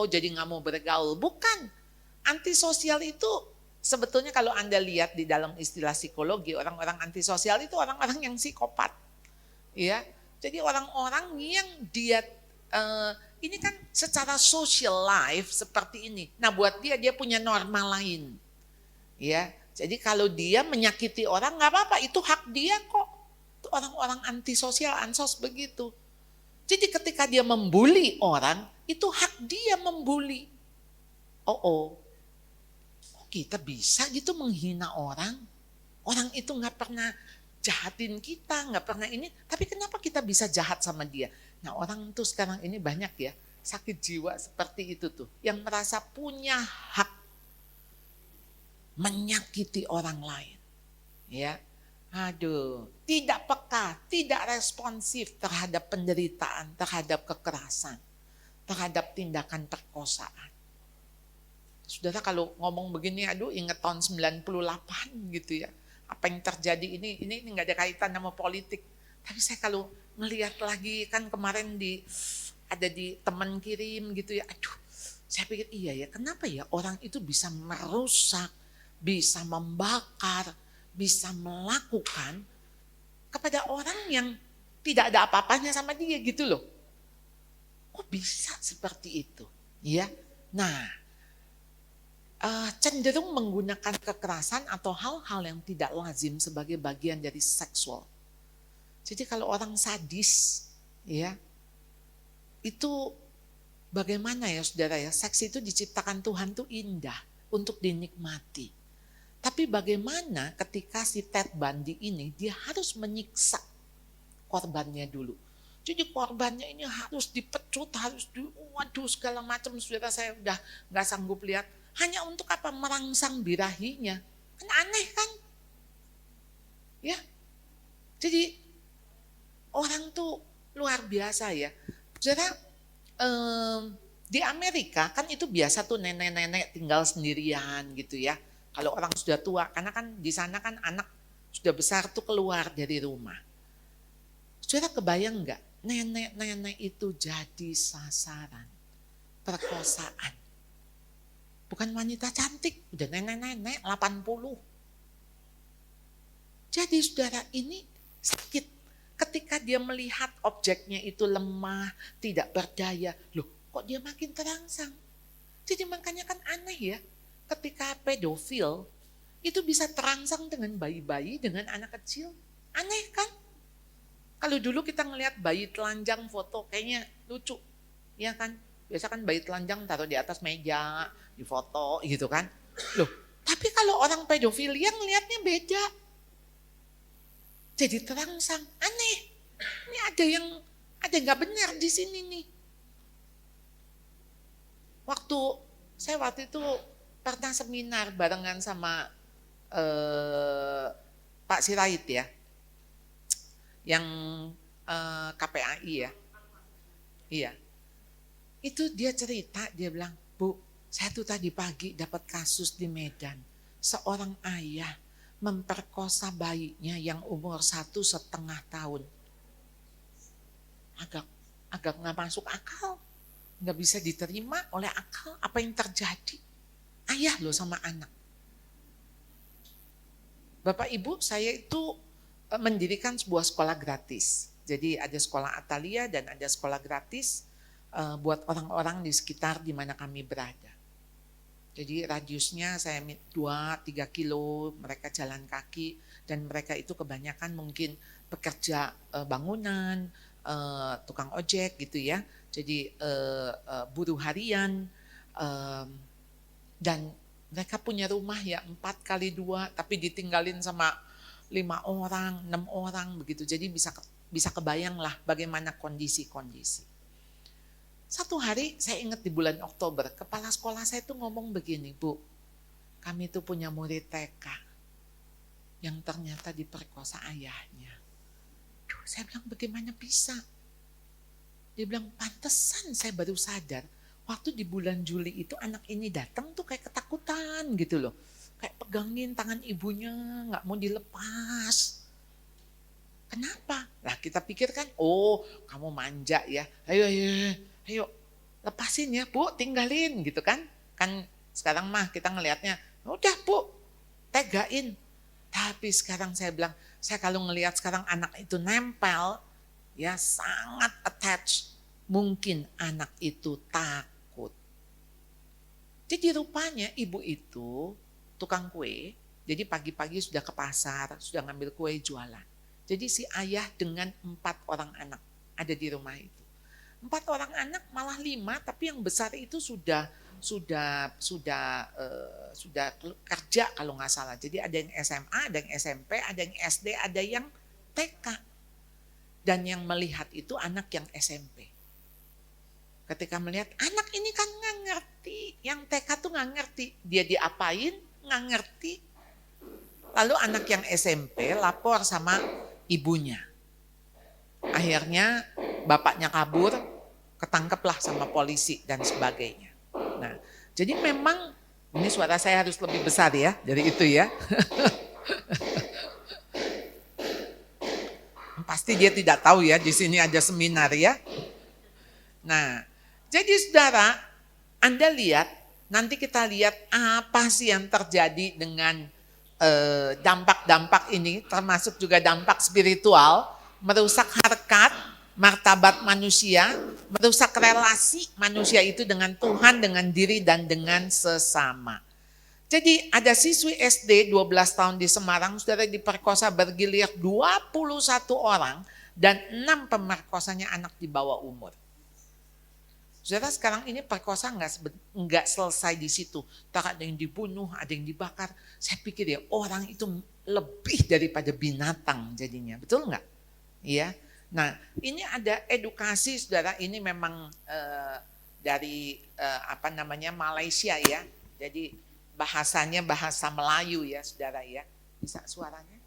jadi nggak mau bergaul, bukan. Antisosial itu sebetulnya kalau Anda lihat di dalam istilah psikologi, orang-orang antisosial itu orang-orang yang psikopat. Ya, jadi orang-orang yang dia ini kan secara social life seperti ini. Nah, buat dia punya norma lain. Ya, jadi kalau dia menyakiti orang nggak apa-apa, itu hak dia kok. Itu orang-orang antisosial, ansos begitu. Jadi ketika dia membuli orang, itu hak dia membuli. Oh, kita bisa gitu menghina orang. Orang itu nggak pernah jahatin kita, nggak pernah ini. Tapi kenapa kita bisa jahat sama dia? Nah, orang tuh sekarang ini banyak ya sakit jiwa seperti itu tuh, yang merasa punya hak menyakiti orang lain. Ya. Aduh, tidak peka, tidak responsif terhadap penderitaan, terhadap kekerasan, terhadap tindakan perkosaan. Saudara kalau ngomong begini, aduh ingat tahun 98 gitu ya. Apa yang terjadi ini nggak ada kaitan sama politik. Tapi saya kalau ngelihat lagi kan kemarin ada di teman kirim gitu ya, aduh saya pikir iya ya, kenapa ya orang itu bisa merusak, bisa membakar, bisa melakukan kepada orang yang tidak ada apa-apanya sama dia gitu loh. Kok bisa seperti itu? Ya, nah cenderung menggunakan kekerasan atau hal-hal yang tidak lazim sebagai bagian dari seksual. Jadi kalau orang sadis, ya itu bagaimana ya saudara ya? Seks itu diciptakan Tuhan tuh indah untuk dinikmati. Tapi bagaimana ketika si Ted Bundy ini dia harus menyiksa korbannya dulu. Jadi korbannya ini harus dipecut, waduh segala macam, saudara saya udah gak sanggup lihat. Hanya untuk apa? Merangsang birahinya. Kan aneh kan? Ya. Jadi orang tuh luar biasa ya. Saudara, di Amerika kan itu biasa tuh nenek-nenek tinggal sendirian gitu ya. Kalau orang sudah tua, karena kan di sana kan anak sudah besar tuh keluar dari rumah. Saudara kebayang nggak? Nenek-nenek itu jadi sasaran perkosaan. Bukan wanita cantik, udah nenek-nenek 80. Jadi saudara ini sakit. Ketika dia melihat objeknya itu lemah, tidak berdaya, loh kok dia makin terangsang. Jadi makanya kan aneh ya. Ketika pedofil itu bisa terangsang dengan bayi-bayi, dengan anak kecil. Aneh kan? Kalau dulu kita ngelihat bayi telanjang foto kayaknya lucu. Ya kan? Biasa kan bayi telanjang taruh di atas meja, di foto gitu kan. Loh, tapi kalau orang pedofil yang ngelihatnya beda. Jadi terangsang, aneh. Ini ada nggak benar di sini nih. Saya waktu itu pernah seminar barengan sama Pak Sirait ya, yang KPAI ya, iya. Itu dia cerita, dia bilang, Bu, saya tuh tadi pagi dapat kasus di Medan, seorang ayah memperkosa bayinya yang umur 1,5 tahun. Agak nggak masuk akal, nggak bisa diterima oleh akal apa yang terjadi. Ayah loh sama anak. Bapak Ibu, saya itu mendirikan sebuah sekolah gratis. Jadi ada sekolah Atalia dan ada sekolah gratis buat orang-orang di sekitar di mana kami berada. Jadi radiusnya saya 2-3 kilo, mereka jalan kaki dan mereka itu kebanyakan mungkin pekerja bangunan, tukang ojek gitu ya. Jadi buruh harian, dan Mereka punya rumah ya 4x2, tapi ditinggalin sama 5 orang, 6 orang begitu. Jadi bisa kebayang lah bagaimana kondisi-kondisi. Satu hari saya ingat di bulan Oktober, kepala sekolah saya tuh ngomong begini, Bu, kami tuh punya murid TK yang ternyata diperkosa ayahnya. Duh, saya bilang bagaimana bisa? Dia bilang pantesan saya baru sadar. Waktu di bulan Juli itu anak ini datang tuh kayak ketakutan gitu loh. Kayak pegangin tangan ibunya, gak mau dilepas. Kenapa? Lah kita pikir kan, oh kamu manja ya. Ayo lepasin ya Bu, tinggalin gitu kan. Kan sekarang mah kita ngelihatnya, udah Bu, tegain. Tapi sekarang saya bilang, saya kalau ngelihat sekarang anak itu nempel, ya sangat attached. Mungkin anak itu takut. Jadi rupanya ibu itu tukang kue, jadi pagi-pagi sudah ke pasar, sudah ngambil kue jualan. Jadi si ayah dengan 4 orang anak ada di rumah itu. 4 orang anak malah 5, tapi yang besar itu sudah kerja kalau nggak salah. Jadi ada yang SMA, ada yang SMP, ada yang SD, ada yang TK. Dan yang melihat itu anak yang SMP. Ketika melihat anak ini kan nggak ngerti, yang TK tuh nggak ngerti, dia diapain nggak ngerti. Lalu anak yang SMP lapor sama ibunya. Akhirnya bapaknya kabur, ketangkeplah sama polisi dan sebagainya. Nah, jadi memang ini suara saya harus lebih besar ya dari itu ya. Pasti dia tidak tahu ya, di sini ada seminar ya. Nah, jadi saudara, Anda lihat, nanti kita lihat apa sih yang terjadi dengan dampak-dampak ini, termasuk juga dampak spiritual, merusak harkat, martabat manusia, merusak relasi manusia itu dengan Tuhan, dengan diri, dan dengan sesama. Jadi ada siswi SD 12 tahun di Semarang, saudara diperkosa bergilir 21 orang, dan 6 pemerkosanya anak di bawah umur. Saudara sekarang ini perkosa nggak selesai di situ. Tak ada yang dibunuh, ada yang dibakar. Saya pikir ya orang itu lebih daripada binatang jadinya, betul nggak? Iya. Nah ini ada edukasi saudara, ini memang dari Malaysia ya. Jadi bahasanya bahasa Melayu ya saudara ya. Bisa suaranya?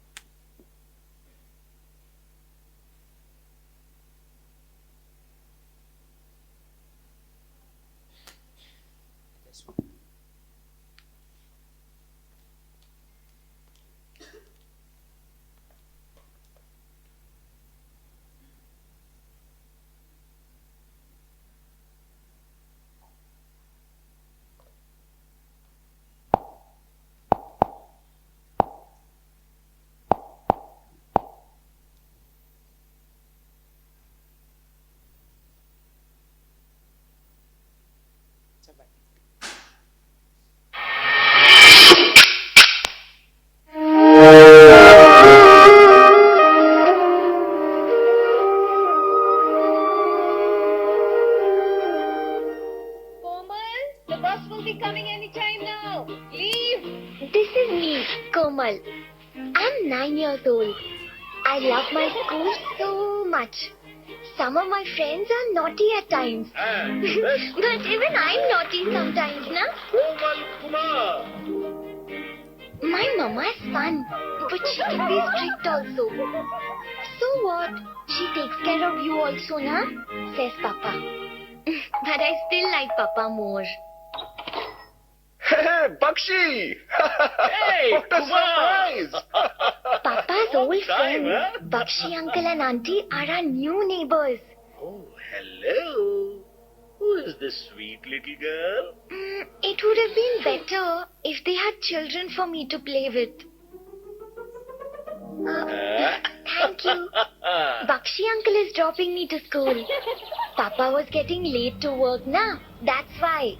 Coba. The bus will be coming anytime now. Leave. This is me, Komal. I'm 9 years old. I love my school so much. Some of my friends are naughty at times. But even I'm naughty sometimes, na? Komal Kumar. My mama is fun, but she can be strict also. So what? She takes care of you also, na? Says Papa. But I still like Papa more. Hey, Bakshi! Hey, what a surprise! Papa's old Long time, friends, huh? Bakshi uncle and auntie, are our new neighbors. Oh, hello. Who is this sweet little girl? It would have been better if they had children for me to play with. Thank you. Bakshi uncle is dropping me to school. Papa was getting late to work now. That's why.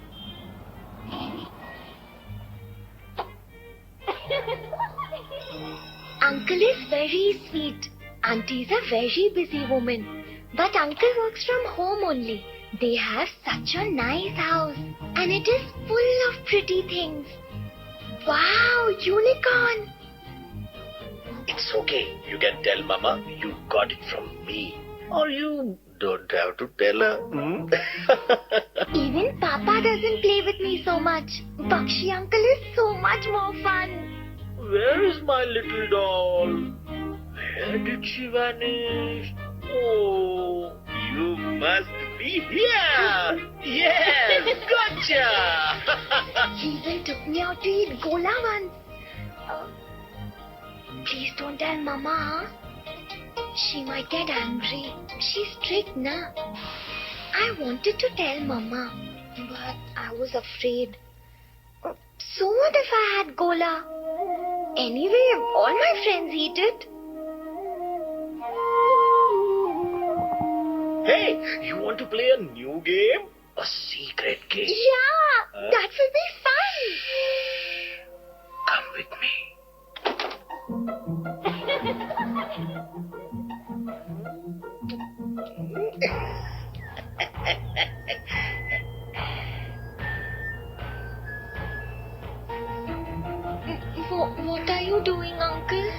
Uncle is very sweet. Auntie is a very busy woman. But uncle works from home only. They have such a nice house. And it is full of pretty things. Wow, unicorn! It's okay. You can tell Mama you got it from me. Or you don't have to tell her. Hmm? Even Papa doesn't play with me so much. Bakshi uncle is so much more fun. Where is my little doll? Where did she vanish? Oh, you must be here. Yes, gotcha. He even took me out to eat gola once. Please don't tell Mama. She might get angry. She's strict now. I wanted to tell Mama, but I was afraid. So what if I had gola? Anyway, all my friends eat it. Hey, you want to play a new game? A secret game? Yeah, that will be fun. Come with me. What are you doing, Uncle?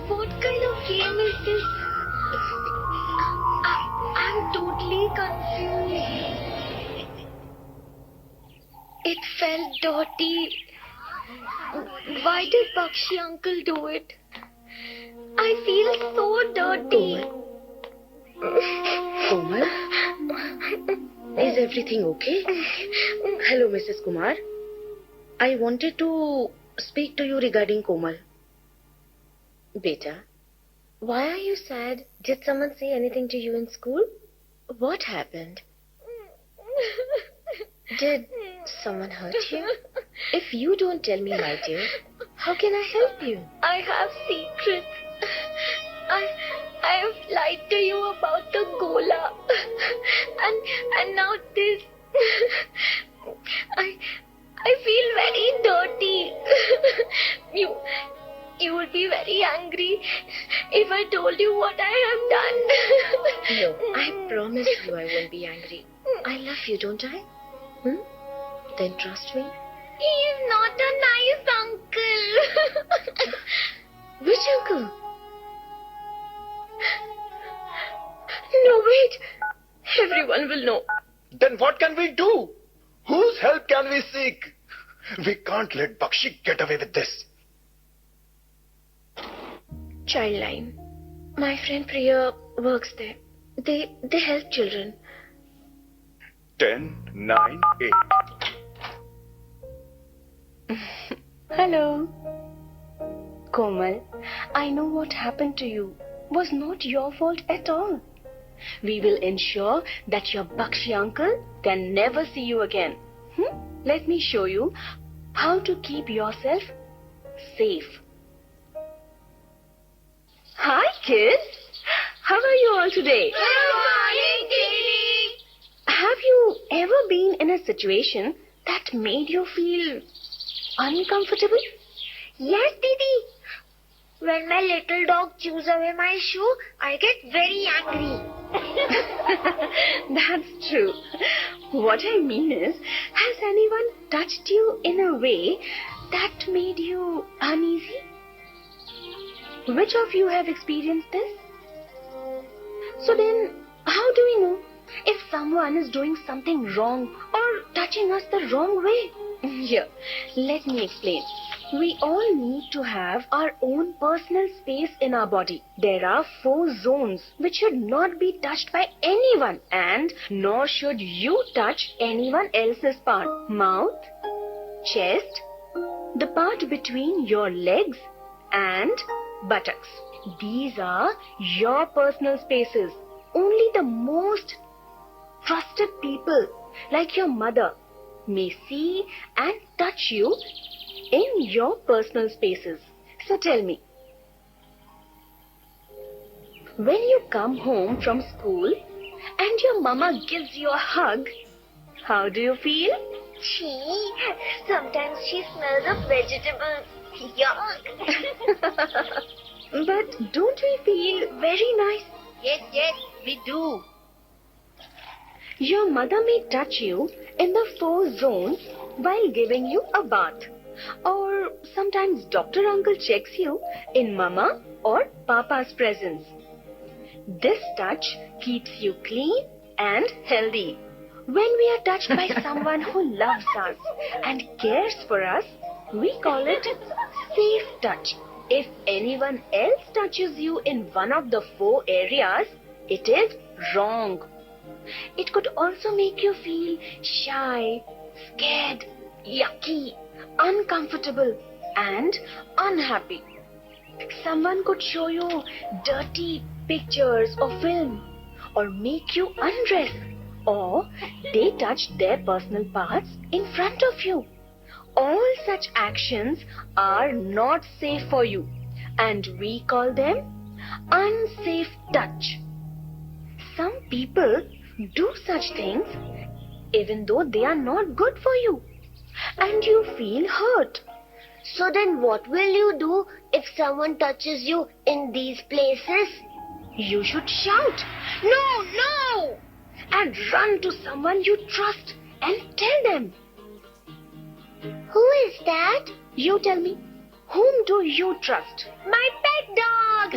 What kind of game is this? I'm totally confused. It felt dirty. Why did Bakshi uncle do it? I feel so dirty. Komal? Is everything okay? Hello, Mrs. Kumar. I wanted to speak to you regarding Komal. Beta, why are you sad? Did someone say anything to you in school? What happened? Did someone hurt you? If you don't tell me, my dear, how can I help you? I have secrets. I have lied to you about the gola. And now this. I feel very dirty. You would be very angry if I told you what I have done. No, I promise you I won't be angry. I love you, don't I? Then trust me. He is not a nice uncle. Which uncle? No, wait. Everyone will know. Then what can we do? Whose help can we seek? We can't let Bakshi get away with this. Childline. My friend Priya works there. They help children. 10, 9, 8. Hello. Komal, I know what happened to you was not your fault at all. We will ensure that your Bakshi uncle can never see you again. Let me show you how to keep yourself safe. Hi, kids. How are you all today? Have you ever been in a situation that made you feel uncomfortable? Yes, Didi. When my little dog chews away my shoe, I get very angry. That's true. What I mean is, has anyone touched you in a way that made you uneasy? Which of you have experienced this? So then, how do we know if someone is doing something wrong or touching us the wrong way? Here, let me explain. We all need to have our own personal space in our body. There are 4 zones which should not be touched by anyone, and nor should you touch anyone else's part. Mouth, chest, the part between your legs and buttocks. These are your personal spaces. Only the most trusted people, like your mother, may see and touch you in your personal spaces. So tell me, when you come home from school and your mama gives you a hug, how do you feel? Gee, sometimes she smells of vegetables. Yuck. But don't we feel very nice? Yes, we do. Your mother may touch you in the 4 zones while giving you a bath. Or sometimes doctor uncle checks you in mama or papa's presence. This touch keeps you clean and healthy. When we are touched by someone who loves us and cares for us, we call it safe touch. If anyone else touches you in one of the 4 areas, it is wrong. It could also make you feel shy, scared, yucky, uncomfortable, and unhappy. Someone could show you dirty pictures or film, or make you undress, or they touch their personal parts in front of you. All such actions are not safe for you, and we call them unsafe touch. Some people do such things even though they are not good for you, and you feel hurt. So then what will you do if someone touches you in these places? You should shout, "No, no!" and run to someone you trust and tell them. Who is that? You tell me, whom do you trust? My pet dog!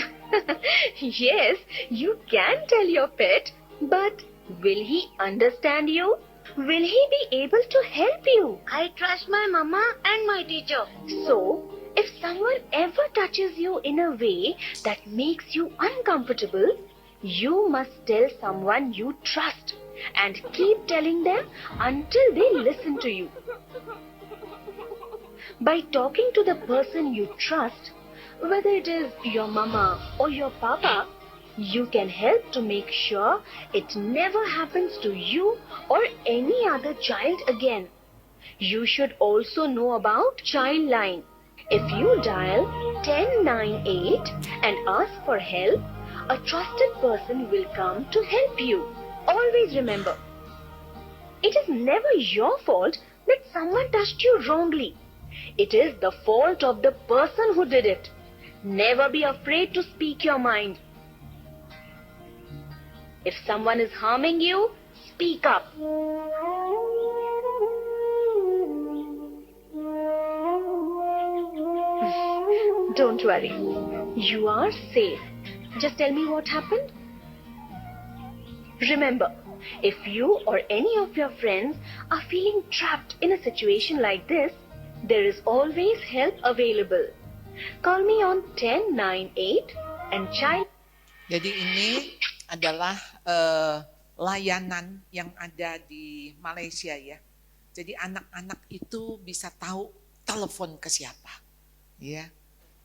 Yes, you can tell your pet, but will he understand you? Will he be able to help you? I trust my mama and my teacher. So, if someone ever touches you in a way that makes you uncomfortable, you must tell someone you trust and keep telling them until they listen to you. By talking to the person you trust, whether it is your mama or your papa, you can help to make sure it never happens to you or any other child again. You should also know about Childline. If you dial 1098 and ask for help, a trusted person will come to help you. Always remember, it is never your fault that someone touched you wrongly. It is the fault of the person who did it. Never be afraid to speak your mind. If someone is harming you, speak up. Don't worry. You are safe. Just tell me what happened. Remember, if you or any of your friends are feeling trapped in a situation like this, there is always help available. Call me on 1098 and child. Jadi ini adalah layanan yang ada di Malaysia ya. Jadi anak-anak itu bisa tahu telepon ke siapa. Ya.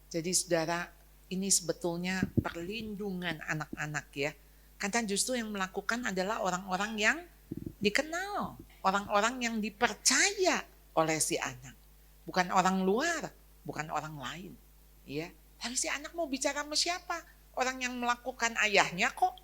Jadi saudara, ini sebetulnya perlindungan anak-anak ya. Karena justru yang melakukan adalah orang-orang yang dikenal, orang-orang yang dipercaya oleh si anak. Bukan orang luar, bukan orang lain. Ya. Tapi si anak mau bicara sama siapa? Orang yang melakukan ayahnya kok.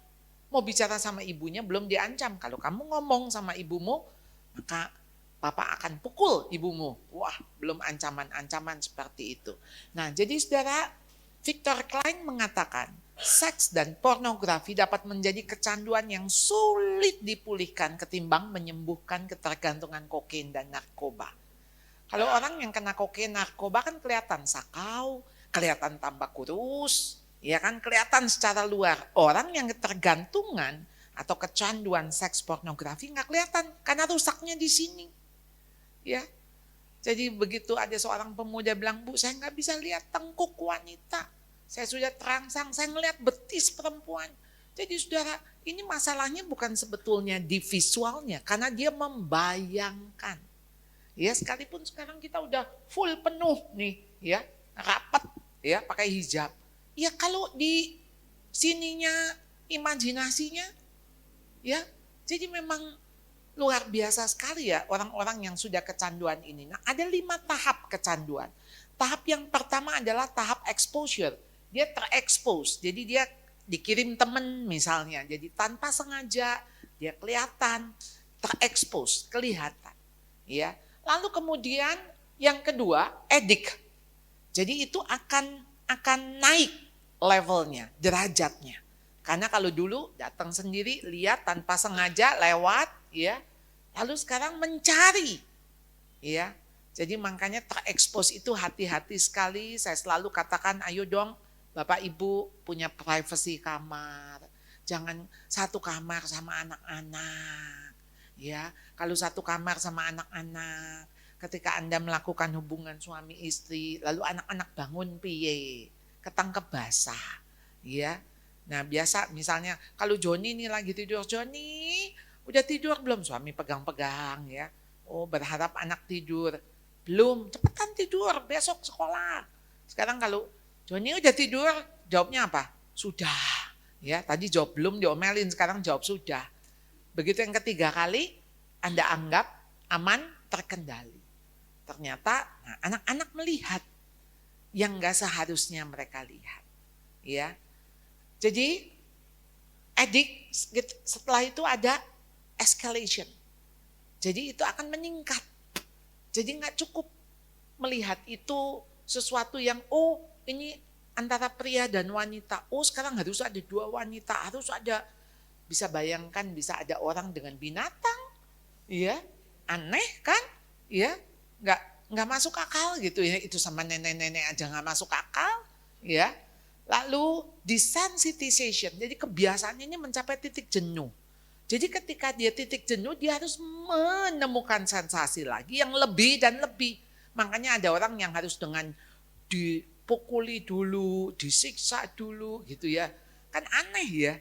Mau bicara sama ibunya belum diancam. Kalau kamu ngomong sama ibumu, maka papa akan pukul ibumu. Wah, belum ancaman-ancaman seperti itu. Nah, jadi saudara, Victor Klein mengatakan, seks dan pornografi dapat menjadi kecanduan yang sulit dipulihkan ketimbang menyembuhkan ketergantungan kokain dan narkoba. Kalau orang yang kena kokain, narkoba kan kelihatan sakau, kelihatan tambah kurus, ya kan, kelihatan secara luar. Orang yang ketergantungan atau kecanduan seks pornografi nggak kelihatan karena rusaknya di sini. Ya, jadi begitu ada seorang pemuda bilang, "Bu, saya nggak bisa lihat tengkuk wanita. Saya sudah terangsang, saya ngelihat betis perempuan." Jadi saudara, ini masalahnya bukan sebetulnya di visualnya, karena dia membayangkan. Ya, sekalipun sekarang kita udah full penuh nih, ya, rapat, ya, pakai hijab. Ya kalau di sininya imajinasinya, ya, jadi memang luar biasa sekali ya orang-orang yang sudah kecanduan ini. Nah, ada 5 tahap kecanduan. Tahap yang pertama adalah tahap exposure. Dia terekspos, jadi dia dikirim teman misalnya. Jadi tanpa sengaja dia kelihatan, terekspos, kelihatan. Ya. Lalu kemudian yang kedua, addict. Jadi itu akan naik levelnya, derajatnya. Karena kalau dulu datang sendiri, lihat tanpa sengaja lewat, ya. Lalu sekarang mencari, ya. Jadi makanya terekspos itu hati-hati sekali. Saya selalu katakan, ayo dong Bapak Ibu punya privacy kamar. Jangan satu kamar sama anak-anak. Ya, kalau satu kamar sama anak-anak, ketika Anda melakukan hubungan suami istri, lalu anak-anak bangun piye, ketangkep basah. Ya. Nah, biasa misalnya kalau Joni ini lagi tidur, Joni udah tidur belum? Suami pegang-pegang ya. Oh, berharap anak tidur. Belum, cepetan tidur, besok sekolah. Sekarang kalau Joni udah tidur, jawabnya apa? Sudah. Ya, tadi jawab belum diomelin, sekarang jawab sudah. Begitu yang ketiga kali, Anda anggap aman, terkendali. Ternyata nah, anak-anak melihat yang gak seharusnya mereka lihat. Ya. Jadi, setelah itu ada escalation. Jadi itu akan meningkat. Jadi nggak cukup melihat itu sesuatu yang ini antara pria dan wanita. Sekarang harus ada dua wanita, harus ada, bisa bayangkan bisa ada orang dengan binatang, ya aneh kan, ya nggak masuk akal gitu ya, itu sama nenek-nenek aja nggak masuk akal, ya. Lalu desensitization, jadi kebiasaan ini mencapai titik jenuh. Jadi ketika dia titik jenuh, dia harus menemukan sensasi lagi yang lebih dan lebih. Makanya ada orang yang harus dengan dipukuli dulu, disiksa dulu gitu ya. Kan aneh ya.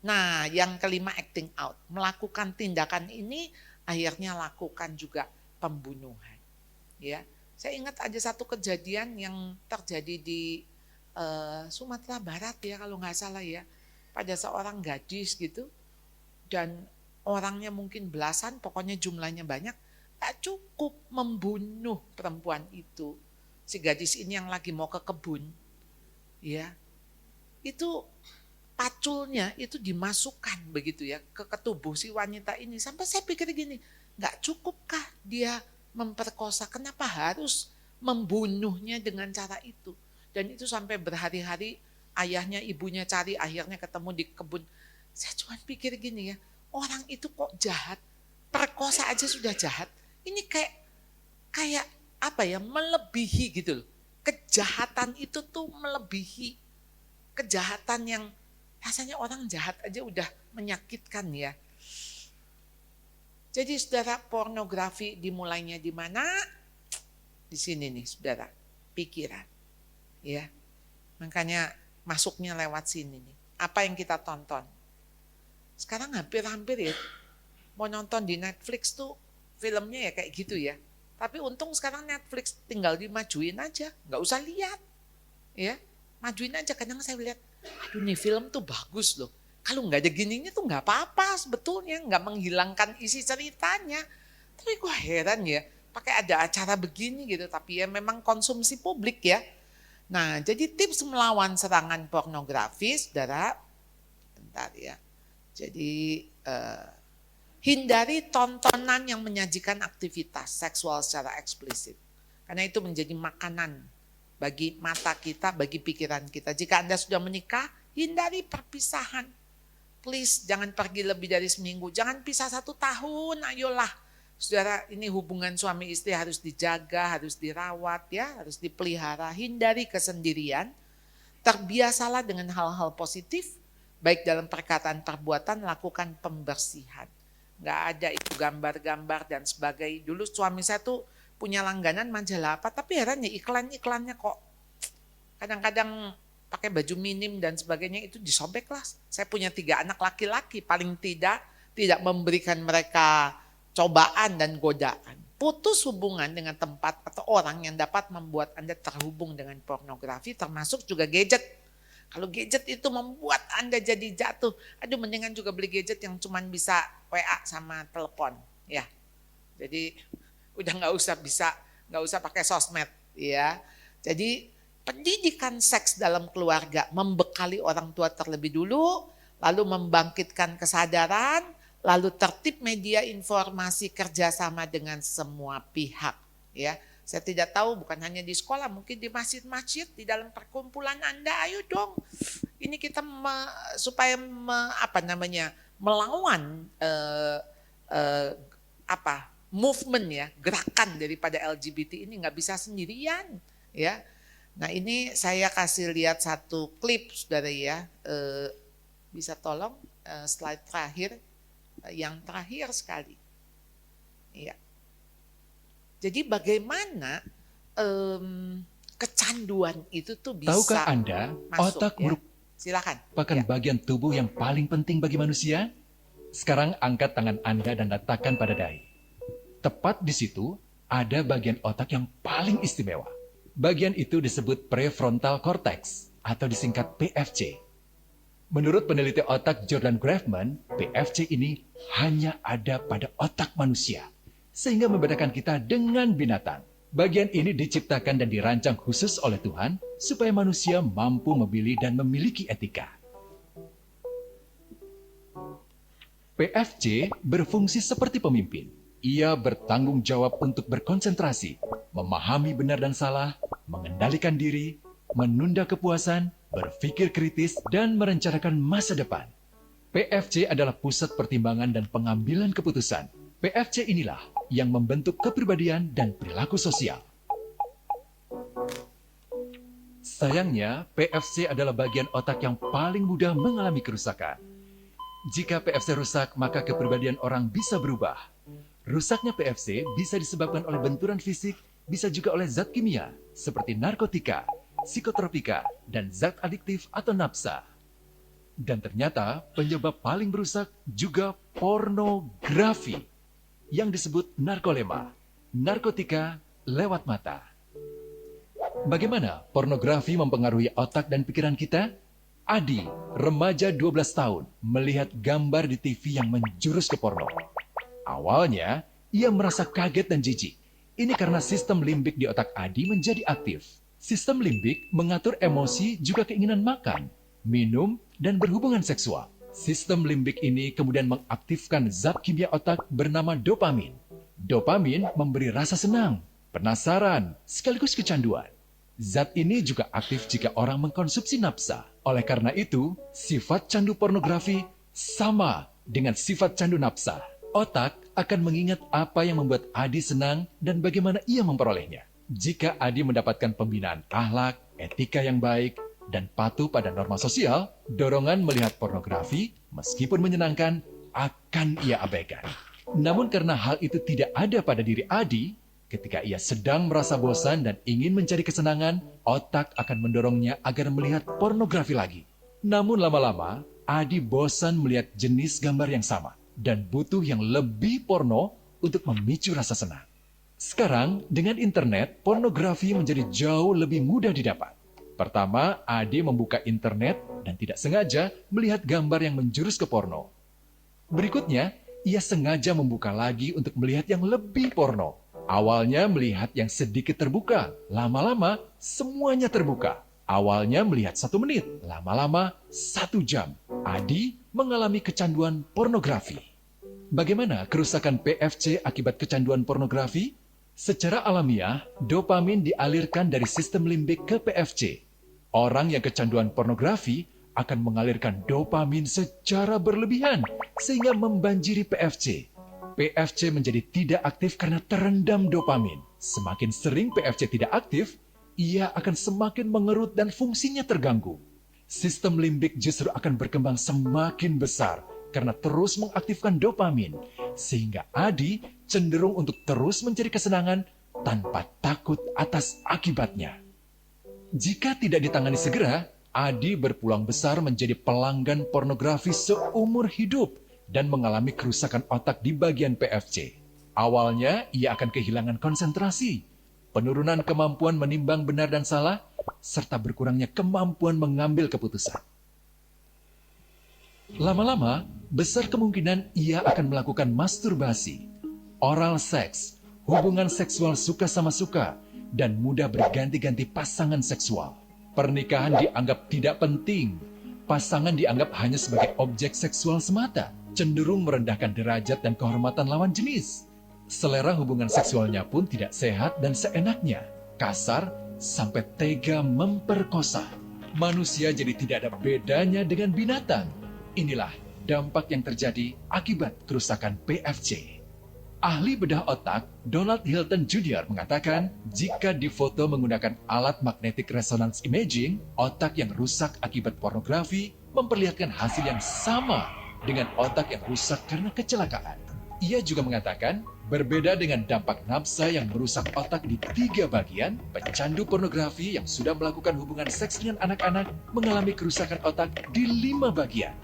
Nah yang kelima acting out. Melakukan tindakan ini akhirnya lakukan juga pembunuhan. Ya, saya ingat ada satu kejadian yang terjadi di Sumatera Barat ya kalau nggak salah ya. Pada seorang gadis gitu. Dan orangnya mungkin belasan, pokoknya jumlahnya banyak, tak cukup membunuh perempuan itu. Si gadis ini yang lagi mau ke kebun, ya, itu paculnya itu dimasukkan begitu ya ke tubuh si wanita ini. Sampai saya pikir gini, nggak cukupkah dia memperkosa? Kenapa harus membunuhnya dengan cara itu? Dan itu sampai berhari-hari ayahnya, ibunya cari, akhirnya ketemu di kebun. Saya cuma pikir gini ya, orang itu kok jahat, perkosa aja sudah jahat. Ini kayak apa ya, melebihi gitu loh. Kejahatan itu tuh melebihi kejahatan yang rasanya orang jahat aja udah menyakitkan ya. Jadi saudara, pornografi dimulainya di mana? Di sini nih saudara, pikiran. Ya, makanya masuknya lewat sini nih. Apa yang kita tonton? Sekarang hampir-hampir ya, mau nonton di Netflix tuh filmnya ya kayak gitu ya. Tapi untung sekarang Netflix tinggal dimajuin aja, nggak usah lihat. Ya, majuin aja. Kadang saya lihat, aduh nih film tuh bagus loh. Kalau nggak ada gininya tuh nggak apa-apa sebetulnya, nggak menghilangkan isi ceritanya. Tapi gue heran ya, pakai ada acara begini gitu. Tapi ya memang konsumsi publik ya. Nah, jadi tips melawan serangan pornografi, saudara, bentar ya. Jadi hindari tontonan yang menyajikan aktivitas seksual secara eksplisit. Karena itu menjadi makanan bagi mata kita, bagi pikiran kita. Jika Anda sudah menikah, hindari perpisahan. Please, jangan pergi lebih dari seminggu. Jangan pisah 1 tahun, ayolah. Saudara, ini hubungan suami istri harus dijaga, harus dirawat, ya, harus dipelihara. Hindari kesendirian. Terbiasalah dengan hal-hal positif. Baik dalam perkataan perbuatan, lakukan pembersihan. Nggak ada itu gambar-gambar dan sebagainya. Dulu suami saya tuh punya langganan majalah apa, tapi heran ya iklan-iklannya kok kadang-kadang pakai baju minim dan sebagainya, itu disobek lah. Saya punya 3 anak laki-laki, paling tidak memberikan mereka cobaan dan godaan. Putus hubungan dengan tempat atau orang yang dapat membuat Anda terhubung dengan pornografi, termasuk juga gadget. Kalau gadget itu membuat Anda jadi jatuh, aduh mendingan juga beli gadget yang cuman bisa WA sama telepon, ya. Jadi udah nggak usah pakai sosmed, ya. Jadi pendidikan seks dalam keluarga, membekali orang tua terlebih dulu, lalu membangkitkan kesadaran, lalu tertib media informasi kerjasama dengan semua pihak, ya. Saya tidak tahu, bukan hanya di sekolah, mungkin di masjid-masjid, di dalam perkumpulan Anda, ayo dong. Ini kita supaya melawan movement ya, gerakan daripada LGBT ini nggak bisa sendirian ya. Nah ini saya kasih lihat satu klip saudara ya, bisa tolong slide terakhir, yang terakhir sekali. Ya. Jadi bagaimana kecanduan itu tuh bisa Tahukah Anda, masuk, otak ya. merupakan Silakan. bagian tubuh yang paling penting bagi manusia? Sekarang angkat tangan Anda dan letakkan pada dahi. Tepat di situ ada bagian otak yang paling istimewa. Bagian itu disebut prefrontal cortex atau disingkat PFC. Menurut peneliti otak Jordan Grafman, PFC ini hanya ada pada otak manusia, sehingga membedakan kita dengan binatang. Bagian ini diciptakan dan dirancang khusus oleh Tuhan supaya manusia mampu memilih dan memiliki etika. PFC berfungsi seperti pemimpin. Ia bertanggung jawab untuk berkonsentrasi, memahami benar dan salah, mengendalikan diri, menunda kepuasan, berpikir kritis, dan merencanakan masa depan. PFC adalah pusat pertimbangan dan pengambilan keputusan. PFC inilah yang membentuk kepribadian dan perilaku sosial. Sayangnya, PFC adalah bagian otak yang paling mudah mengalami kerusakan. Jika PFC rusak, maka kepribadian orang bisa berubah. Rusaknya PFC bisa disebabkan oleh benturan fisik, bisa juga oleh zat kimia, seperti narkotika, psikotropika, dan zat adiktif atau nafsa. Dan ternyata penyebab paling merusak juga pornografi, yang disebut narkolema, narkotika lewat mata. Bagaimana pornografi mempengaruhi otak dan pikiran kita? Adi, remaja 12 tahun, melihat gambar di TV yang menjurus ke porno. Awalnya, ia merasa kaget dan jijik. Ini karena sistem limbik di otak Adi menjadi aktif. Sistem limbik mengatur emosi juga keinginan makan, minum, dan berhubungan seksual. Sistem limbik ini kemudian mengaktifkan zat kimia otak bernama dopamin. Dopamin memberi rasa senang, penasaran, sekaligus kecanduan. Zat ini juga aktif jika orang mengkonsumsi nafsa. Oleh karena itu, sifat candu pornografi sama dengan sifat candu nafsa. Otak akan mengingat apa yang membuat Adi senang dan bagaimana ia memperolehnya. Jika Adi mendapatkan pembinaan akhlak, etika yang baik, dan patuh pada norma sosial, dorongan melihat pornografi, meskipun menyenangkan, akan ia abaikan. Namun karena hal itu tidak ada pada diri Adi, ketika ia sedang merasa bosan dan ingin mencari kesenangan, otak akan mendorongnya agar melihat pornografi lagi. Namun lama-lama, Adi bosan melihat jenis gambar yang sama dan butuh yang lebih porno untuk memicu rasa senang. Sekarang, dengan internet, pornografi menjadi jauh lebih mudah didapat. Pertama, Adi membuka internet dan tidak sengaja melihat gambar yang menjurus ke porno. Berikutnya, ia sengaja membuka lagi untuk melihat yang lebih porno. Awalnya melihat yang sedikit terbuka, lama-lama semuanya terbuka. Awalnya melihat 1 menit, lama-lama 1 jam. Adi mengalami kecanduan pornografi. Bagaimana kerusakan PFC akibat kecanduan pornografi? Secara alamiah, dopamin dialirkan dari sistem limbik ke PFC. Orang yang kecanduan pornografi akan mengalirkan dopamin secara berlebihan sehingga membanjiri PFC. PFC menjadi tidak aktif karena terendam dopamin. Semakin sering PFC tidak aktif, ia akan semakin mengerut dan fungsinya terganggu. Sistem limbik justru akan berkembang semakin besar karena terus mengaktifkan dopamin, sehingga Adi cenderung untuk terus mencari kesenangan tanpa takut atas akibatnya. Jika tidak ditangani segera, Adi berpeluang besar menjadi pelanggan pornografi seumur hidup dan mengalami kerusakan otak di bagian PFC. Awalnya, ia akan kehilangan konsentrasi, penurunan kemampuan menimbang benar dan salah, serta berkurangnya kemampuan mengambil keputusan. Lama-lama, besar kemungkinan ia akan melakukan masturbasi, oral seks, hubungan seksual suka sama suka, dan mudah berganti-ganti pasangan seksual. Pernikahan dianggap tidak penting, pasangan dianggap hanya sebagai objek seksual semata, cenderung merendahkan derajat dan kehormatan lawan jenis. Selera hubungan seksualnya pun tidak sehat dan seenaknya, kasar sampai tega memperkosa. Manusia jadi tidak ada bedanya dengan binatang. Inilah dampak yang terjadi akibat kerusakan PFC. Ahli bedah otak Donald Hilton Jr. mengatakan jika difoto menggunakan alat magnetic resonance imaging, otak yang rusak akibat pornografi memperlihatkan hasil yang sama dengan otak yang rusak karena kecelakaan. Ia juga mengatakan, berbeda dengan dampak nafsa yang merusak otak di 3 bagian, pecandu pornografi yang sudah melakukan hubungan seks dengan anak-anak mengalami kerusakan otak di 5 bagian.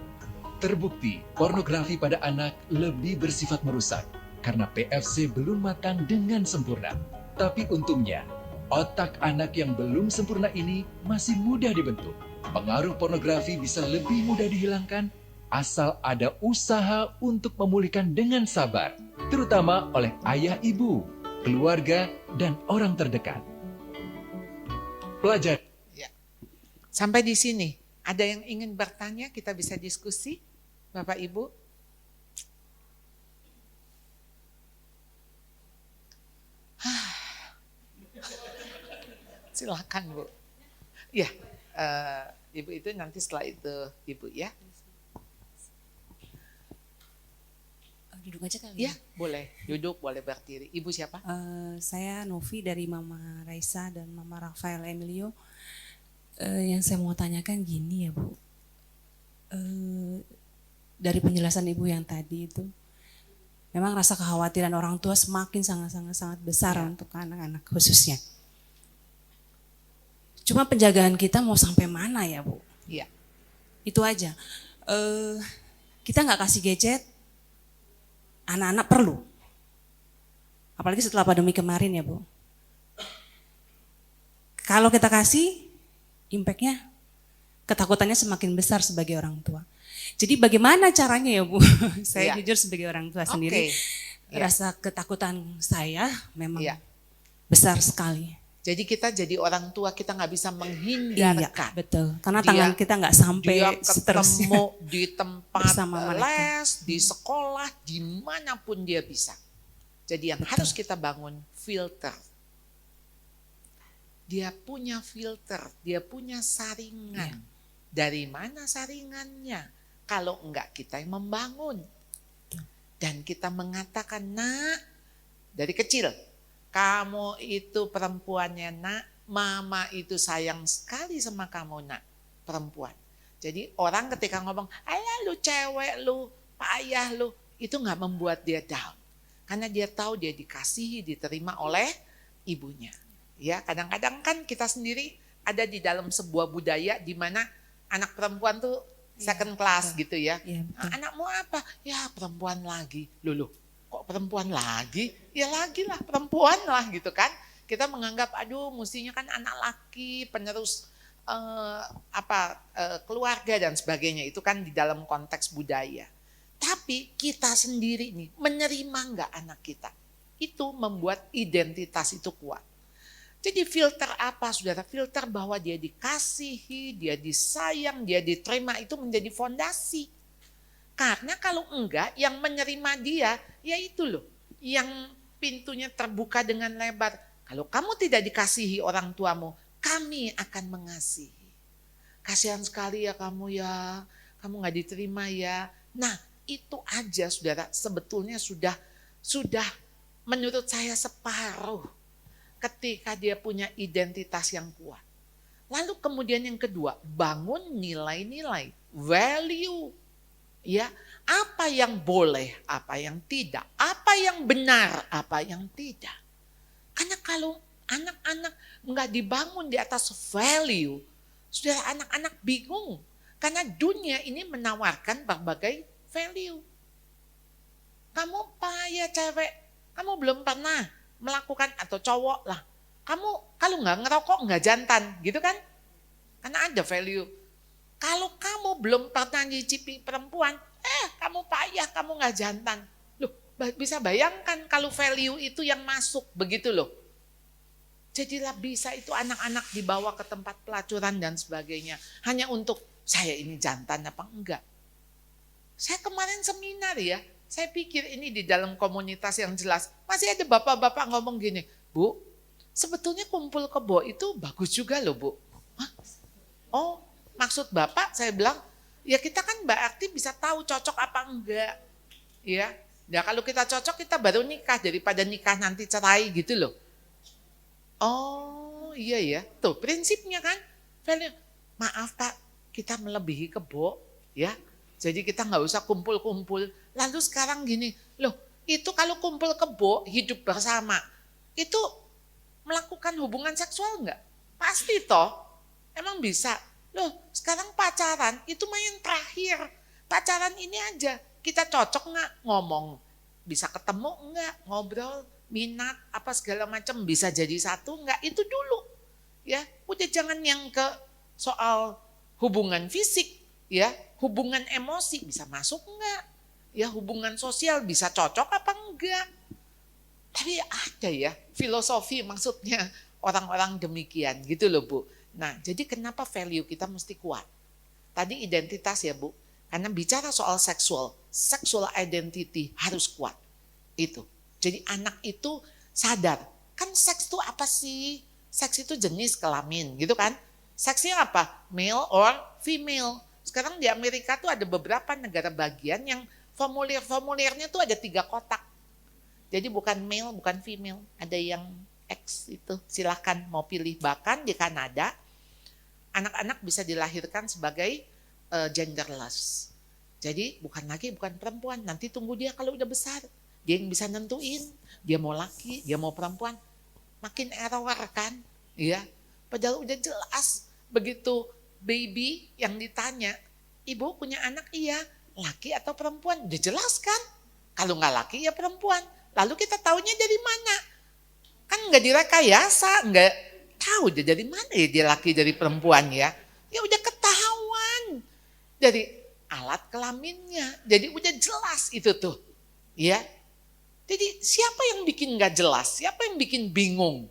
Terbukti, pornografi pada anak lebih bersifat merusak karena PFC belum matang dengan sempurna. Tapi untungnya, otak anak yang belum sempurna ini masih mudah dibentuk. Pengaruh pornografi bisa lebih mudah dihilangkan asal ada usaha untuk memulihkan dengan sabar, terutama oleh ayah ibu, keluarga, dan orang terdekat. Pelajar. Ya. Sampai di sini, ada yang ingin bertanya, kita bisa diskusi, Bapak Ibu? Silakan Bu. Ya, Ibu itu nanti setelah itu Ibu ya. Duduk aja kali Ya, boleh duduk, boleh berdiri. Ibu siapa? Saya Novi dari Mama Raisa dan Mama Rafael Emilio. Yang saya mau tanyakan gini ya Bu. Dari penjelasan Ibu yang tadi itu, memang rasa kekhawatiran orang tua semakin sangat besar untuk anak-anak khususnya. Cuma penjagaan kita mau sampai mana ya Bu? Iya. Itu aja. Kita nggak kasih gadget, anak-anak perlu. Apalagi setelah pandemi kemarin ya Bu. Kalau kita kasih, impact-nya, ketakutannya semakin besar sebagai orang tua. Jadi bagaimana caranya ya Bu? Saya jujur sebagai orang tua sendiri, rasa ketakutan saya memang besar sekali. Jadi kita jadi orang tua, kita nggak bisa menghindarkan. Iya, betul. Karena tangan kita nggak sampai dia seterusnya. ketemu di tempat Bersama les, di sekolah, dimanapun dia bisa. Jadi yang harus kita bangun filter. Dia punya filter, dia punya saringan. Dari mana saringannya? Kalau enggak kita yang membangun. Dan kita mengatakan, nak, dari kecil, kamu itu perempuannya nak, mama itu sayang sekali sama kamu nak, perempuan. Jadi orang ketika ngomong, alah lu cewek lu, payah lu, itu gak membuat dia down. Karena dia tahu dia dikasihi, diterima oleh ibunya. Ya, kadang-kadang kan kita sendiri ada di dalam sebuah budaya di mana anak perempuan tuh second class gitu ya. Anakmu apa? Ya perempuan lagi. Loh. Kok perempuan lagi? Ya lagi lah perempuan lah gitu kan. Kita menganggap aduh mestinya kan anak laki penerus keluarga dan sebagainya. Itu kan di dalam konteks budaya. Tapi kita sendiri nih menerima nggak anak kita? Itu membuat identitas itu kuat. Jadi filter apa saudara? Filter bahwa dia dikasihi, dia disayang, dia diterima itu menjadi fondasi. Karena kalau enggak, yang menerima dia, ya itu loh. Yang pintunya terbuka dengan lebar. Kalau kamu tidak dikasihi orang tuamu, kami akan mengasihi. Kasihan sekali ya kamu ya, kamu gak diterima ya. Nah itu aja saudara, sebetulnya sudah menurut saya separuh. Ketika dia punya identitas yang kuat. Lalu kemudian yang kedua, bangun nilai-nilai, value. Ya, apa yang boleh, apa yang tidak, apa yang benar, apa yang tidak. Karena kalau anak-anak nggak dibangun di atas value, sudah anak-anak bingung. Karena dunia ini menawarkan berbagai value. Kamu payah cewek, kamu belum pernah melakukan atau cowok lah. Kamu kalau nggak ngerokok nggak jantan, gitu kan? Karena ada value. Kalau kamu belum pernah nyicipi perempuan, kamu payah, kamu nggak jantan. Loh, bisa bayangkan kalau value itu yang masuk, begitu loh. Jadilah bisa itu anak-anak dibawa ke tempat pelacuran dan sebagainya. Hanya untuk, saya ini jantan apa enggak. Saya kemarin seminar ya, saya pikir ini di dalam komunitas yang jelas. Masih ada bapak-bapak ngomong gini, Bu, sebetulnya kumpul kebo itu bagus juga loh Bu. Hah? Oh, maksud Bapak saya bilang, ya kita kan berarti bisa tahu cocok apa enggak. Ya, Ya kalau kita cocok kita baru nikah daripada nikah nanti cerai gitu loh. Oh iya ya, tuh prinsipnya kan. Value. Maaf Pak, kita melebihi kebo ya. Jadi kita nggak usah kumpul-kumpul. Lalu sekarang gini, loh itu kalau kumpul kebo hidup bersama, itu melakukan hubungan seksual nggak? Pasti toh, emang bisa. Loh sekarang pacaran itu main terakhir. Pacaran ini aja. Kita cocok nggak ngomong, bisa ketemu nggak, ngobrol, minat apa segala macam bisa jadi satu nggak, itu dulu ya. Udah jangan yang ke soal hubungan fisik ya, hubungan emosi bisa masuk nggak, ya hubungan sosial bisa cocok apa enggak. Tapi ada ya filosofi maksudnya orang-orang demikian gitu loh Bu. Nah jadi kenapa value kita mesti kuat? Tadi identitas ya Bu. Karena bicara soal sexual identity harus kuat. Itu. Jadi anak itu sadar, kan seks itu apa sih? Seks itu jenis kelamin gitu kan. Seksnya apa? Male or female. Sekarang di Amerika tuh ada beberapa negara bagian yang formulirnya tuh ada 3 kotak. Jadi bukan male, bukan female. Ada yang X itu, silakan mau pilih. Bahkan di Kanada, anak-anak bisa dilahirkan sebagai genderless. Jadi bukan perempuan, nanti tunggu dia kalau udah besar. Dia yang bisa nentuin, dia mau laki, dia mau perempuan. Makin error kan, ya. Padahal udah jelas, begitu baby yang ditanya, ibu punya anak iya, laki atau perempuan? Udah jelas kan? Kalau nggak laki ya perempuan. Lalu kita taunya dari mana? Kan nggak direkayasa, nggak tahu dia dari mana ya dia laki dari perempuan ya. Ya udah ketahuan dari alat kelaminnya. Jadi udah jelas itu tuh. Ya. Jadi siapa yang bikin nggak jelas? Siapa yang bikin bingung?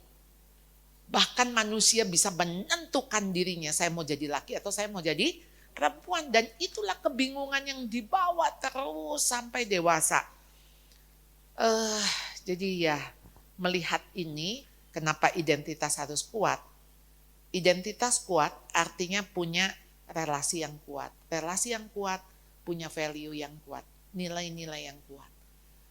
Bahkan manusia bisa menentukan dirinya, saya mau jadi laki atau saya mau jadi perempuan. Dan itulah kebingungan yang dibawa terus sampai dewasa. Jadi ya melihat ini, kenapa identitas harus kuat? Identitas kuat artinya punya relasi yang kuat. Relasi yang kuat punya value yang kuat. Nilai-nilai yang kuat.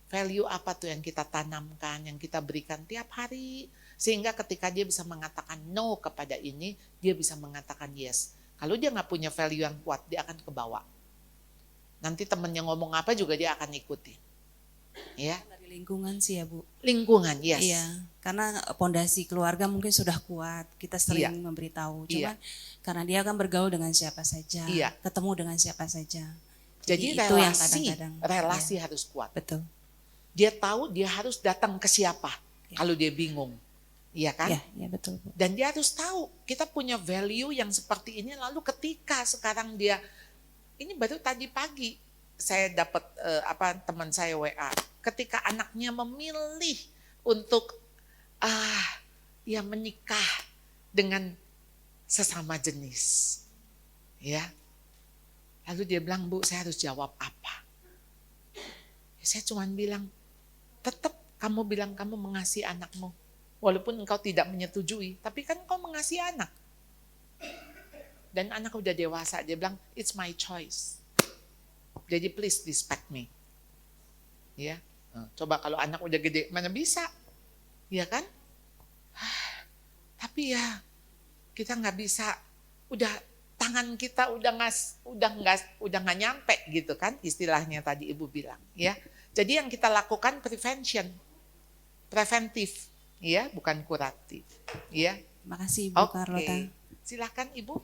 Value apa tuh yang kita tanamkan, yang kita berikan tiap hari. Sehingga ketika dia bisa mengatakan no kepada ini, dia bisa mengatakan yes. Kalau dia nggak punya value yang kuat, dia akan kebawa. Nanti temennya ngomong apa juga dia akan ikuti. Ya. Dari lingkungan sih ya Bu. Lingkungan, yes. Iya, karena pondasi keluarga mungkin sudah kuat. Kita sering memberitahu. Cuman karena dia akan bergaul dengan siapa saja, ketemu dengan siapa saja. Jadi itu relasi, yang kadang-kadang relasi harus kuat. Betul. Dia tahu dia harus datang ke siapa kalau dia bingung. Iya kan? Iya betul Bu. Dan dia harus tahu kita punya value yang seperti ini. Lalu ketika sekarang dia, ini baru tadi pagi saya dapat teman saya WA. Ketika anaknya memilih untuk menikah dengan sesama jenis. Ya. Lalu dia bilang, Bu, saya harus jawab apa? Ya, saya cuma bilang, tetap kamu bilang kamu mengasihi anakmu. Walaupun engkau tidak menyetujui, tapi kan engkau mengasihi anak. Dan anak udah dewasa, dia bilang, it's my choice. Jadi please respect me. Ya, coba kalau anak udah gede, mana bisa? Ya kan? Tapi ya, kita nggak bisa. Udah tangan kita udah nggak nyampe gitu kan? Istilahnya tadi Ibu bilang. Ya, jadi yang kita lakukan preventif. Ya, bukan kuratif. Ya. Terima kasih Ibu Carlota. Silakan Ibu.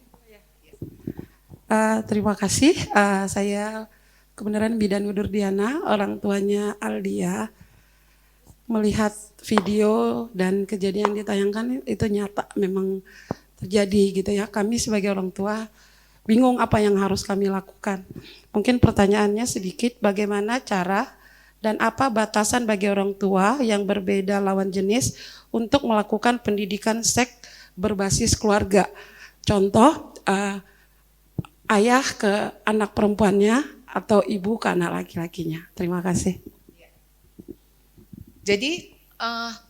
Terima kasih. Saya kebenaran Bidan Widurdiana, orang tuanya Aldia. Melihat video dan kejadian yang ditayangkan itu nyata memang terjadi gitu ya. Kami sebagai orang tua bingung apa yang harus kami lakukan. Mungkin pertanyaannya sedikit, bagaimana cara dan apa batasan bagi orang tua yang berbeda lawan jenis untuk melakukan pendidikan seks berbasis keluarga. Contoh, ayah ke anak perempuannya atau ibu ke anak laki-lakinya. Terima kasih. Jadi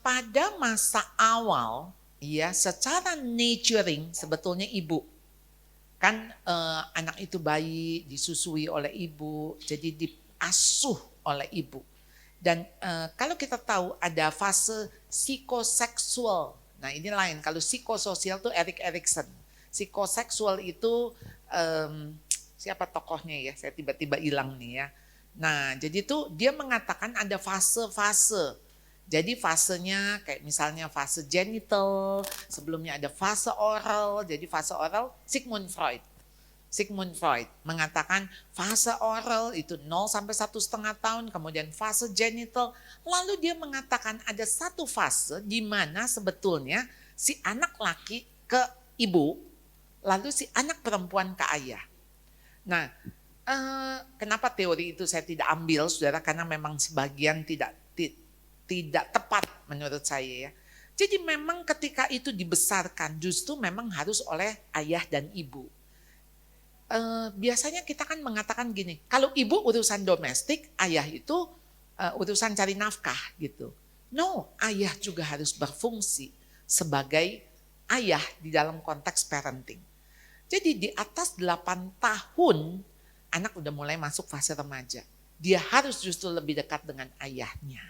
pada masa awal, ya secara nurturing sebetulnya ibu. Kan anak itu bayi disusui oleh ibu, jadi diasuh oleh ibu. Dan kalau kita tahu ada fase psikoseksual. Nah ini lain, kalau psikososial tuh Erik Erikson. Psikoseksual itu siapa tokohnya ya, saya tiba-tiba hilang nih ya. Nah jadi tuh dia mengatakan ada fase-fase. Jadi fasenya kayak misalnya fase genital, sebelumnya ada fase oral. Jadi fase oral Sigmund Freud mengatakan fase oral itu 0 sampai 1,5 tahun, kemudian fase genital. Lalu dia mengatakan ada satu fase di mana sebetulnya si anak laki ke ibu, lalu si anak perempuan ke ayah. Nah, kenapa teori itu saya tidak ambil, saudara? Karena memang sebagian tidak tepat menurut saya ya. Jadi memang ketika itu dibesarkan justru memang harus oleh ayah dan ibu. Biasanya kita kan mengatakan gini, kalau ibu urusan domestik, ayah itu urusan cari nafkah gitu. No, ayah juga harus berfungsi sebagai ayah di dalam konteks parenting. Jadi di atas 8 tahun, anak udah mulai masuk fase remaja. Dia harus justru lebih dekat dengan ayahnya.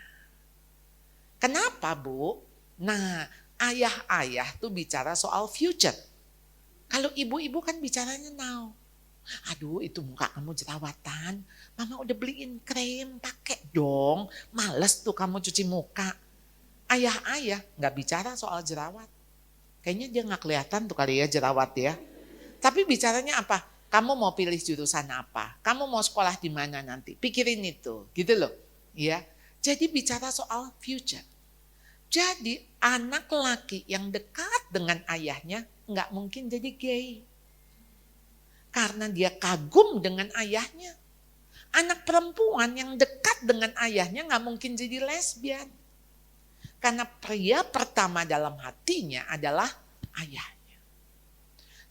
Kenapa Bu? Nah, ayah-ayah tuh bicara soal future. Kalau ibu-ibu kan bicaranya now. Aduh itu muka kamu jerawatan, mama udah beliin krim, pakai dong. Males tuh kamu cuci muka. Ayah-ayah gak bicara soal jerawat. Kayaknya dia gak kelihatan tuh kali ya jerawat ya. Tapi bicaranya apa? Kamu mau pilih jurusan apa? Kamu mau sekolah di mana nanti? Pikirin itu, gitu loh. Ya. Jadi bicara soal future. Jadi anak laki yang dekat dengan ayahnya gak mungkin jadi gay. Karena dia kagum dengan ayahnya. Anak perempuan yang dekat dengan ayahnya gak mungkin jadi lesbian. Karena pria pertama dalam hatinya adalah ayahnya.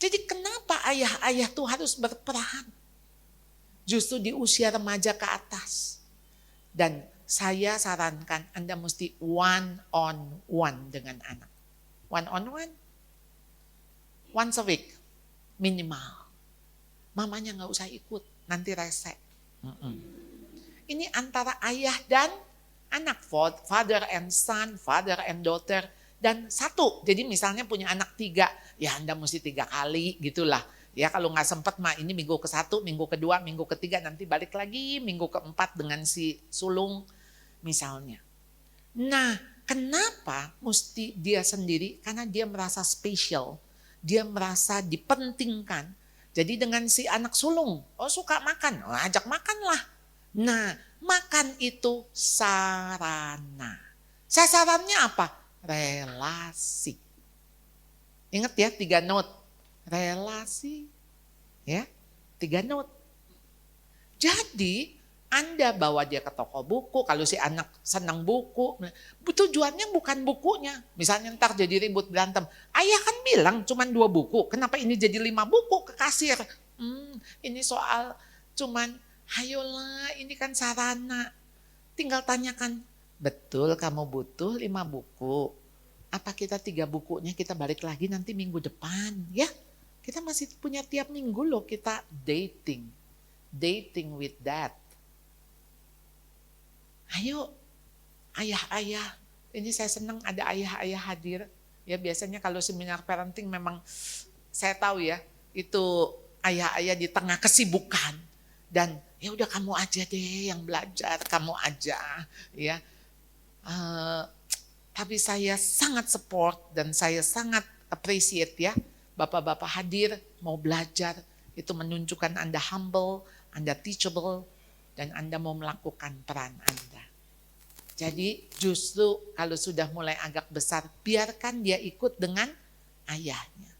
Jadi kenapa ayah-ayah tuh harus berperan? Justru di usia remaja ke atas. Dan saya sarankan Anda mesti one on one dengan anak. One on one. Once a week minimal. Mamanya gak usah ikut, nanti rese. Ini antara ayah dan anak, father and son, father and daughter, dan satu. Jadi misalnya punya anak 3, ya Anda mesti 3 kali gitulah. Ya kalau gak sempat mah ini minggu ke-1, minggu ke-2, minggu ke-3, nanti balik lagi minggu ke-4 dengan si sulung misalnya. Nah kenapa mesti dia sendiri? Karena dia merasa spesial, dia merasa dipentingkan. Jadi dengan si anak sulung, suka makan, ajak makanlah. Nah, makan itu sarana. Sasarannya apa? Relasi. Ingat ya 3 note. Relasi. Ya, 3 note. Jadi Anda bawa dia ke toko buku, kalau si anak senang buku, tujuannya bukan bukunya. Misalnya ntar jadi ribut berantem. Ayah kan bilang cuma 2 buku, kenapa ini jadi 5 buku ke kasir? Ini soal cuman, ayolah ini kan sarana. Tinggal tanyakan, betul kamu butuh 5 buku? Apa kita 3 bukunya kita balik lagi nanti minggu depan? Ya, kita masih punya tiap minggu loh kita dating. Dating with dad. Ayo, ayah-ayah, ini saya senang ada ayah-ayah hadir. Ya biasanya kalau seminar parenting memang saya tahu ya, itu ayah-ayah di tengah kesibukan. Dan ya udah kamu aja deh yang belajar, kamu aja. Ya, tapi saya sangat support dan saya sangat appreciate ya, bapak-bapak hadir mau belajar, itu menunjukkan Anda humble, Anda teachable, dan Anda mau melakukan peran Anda. Jadi justru kalau sudah mulai agak besar, biarkan dia ikut dengan ayahnya.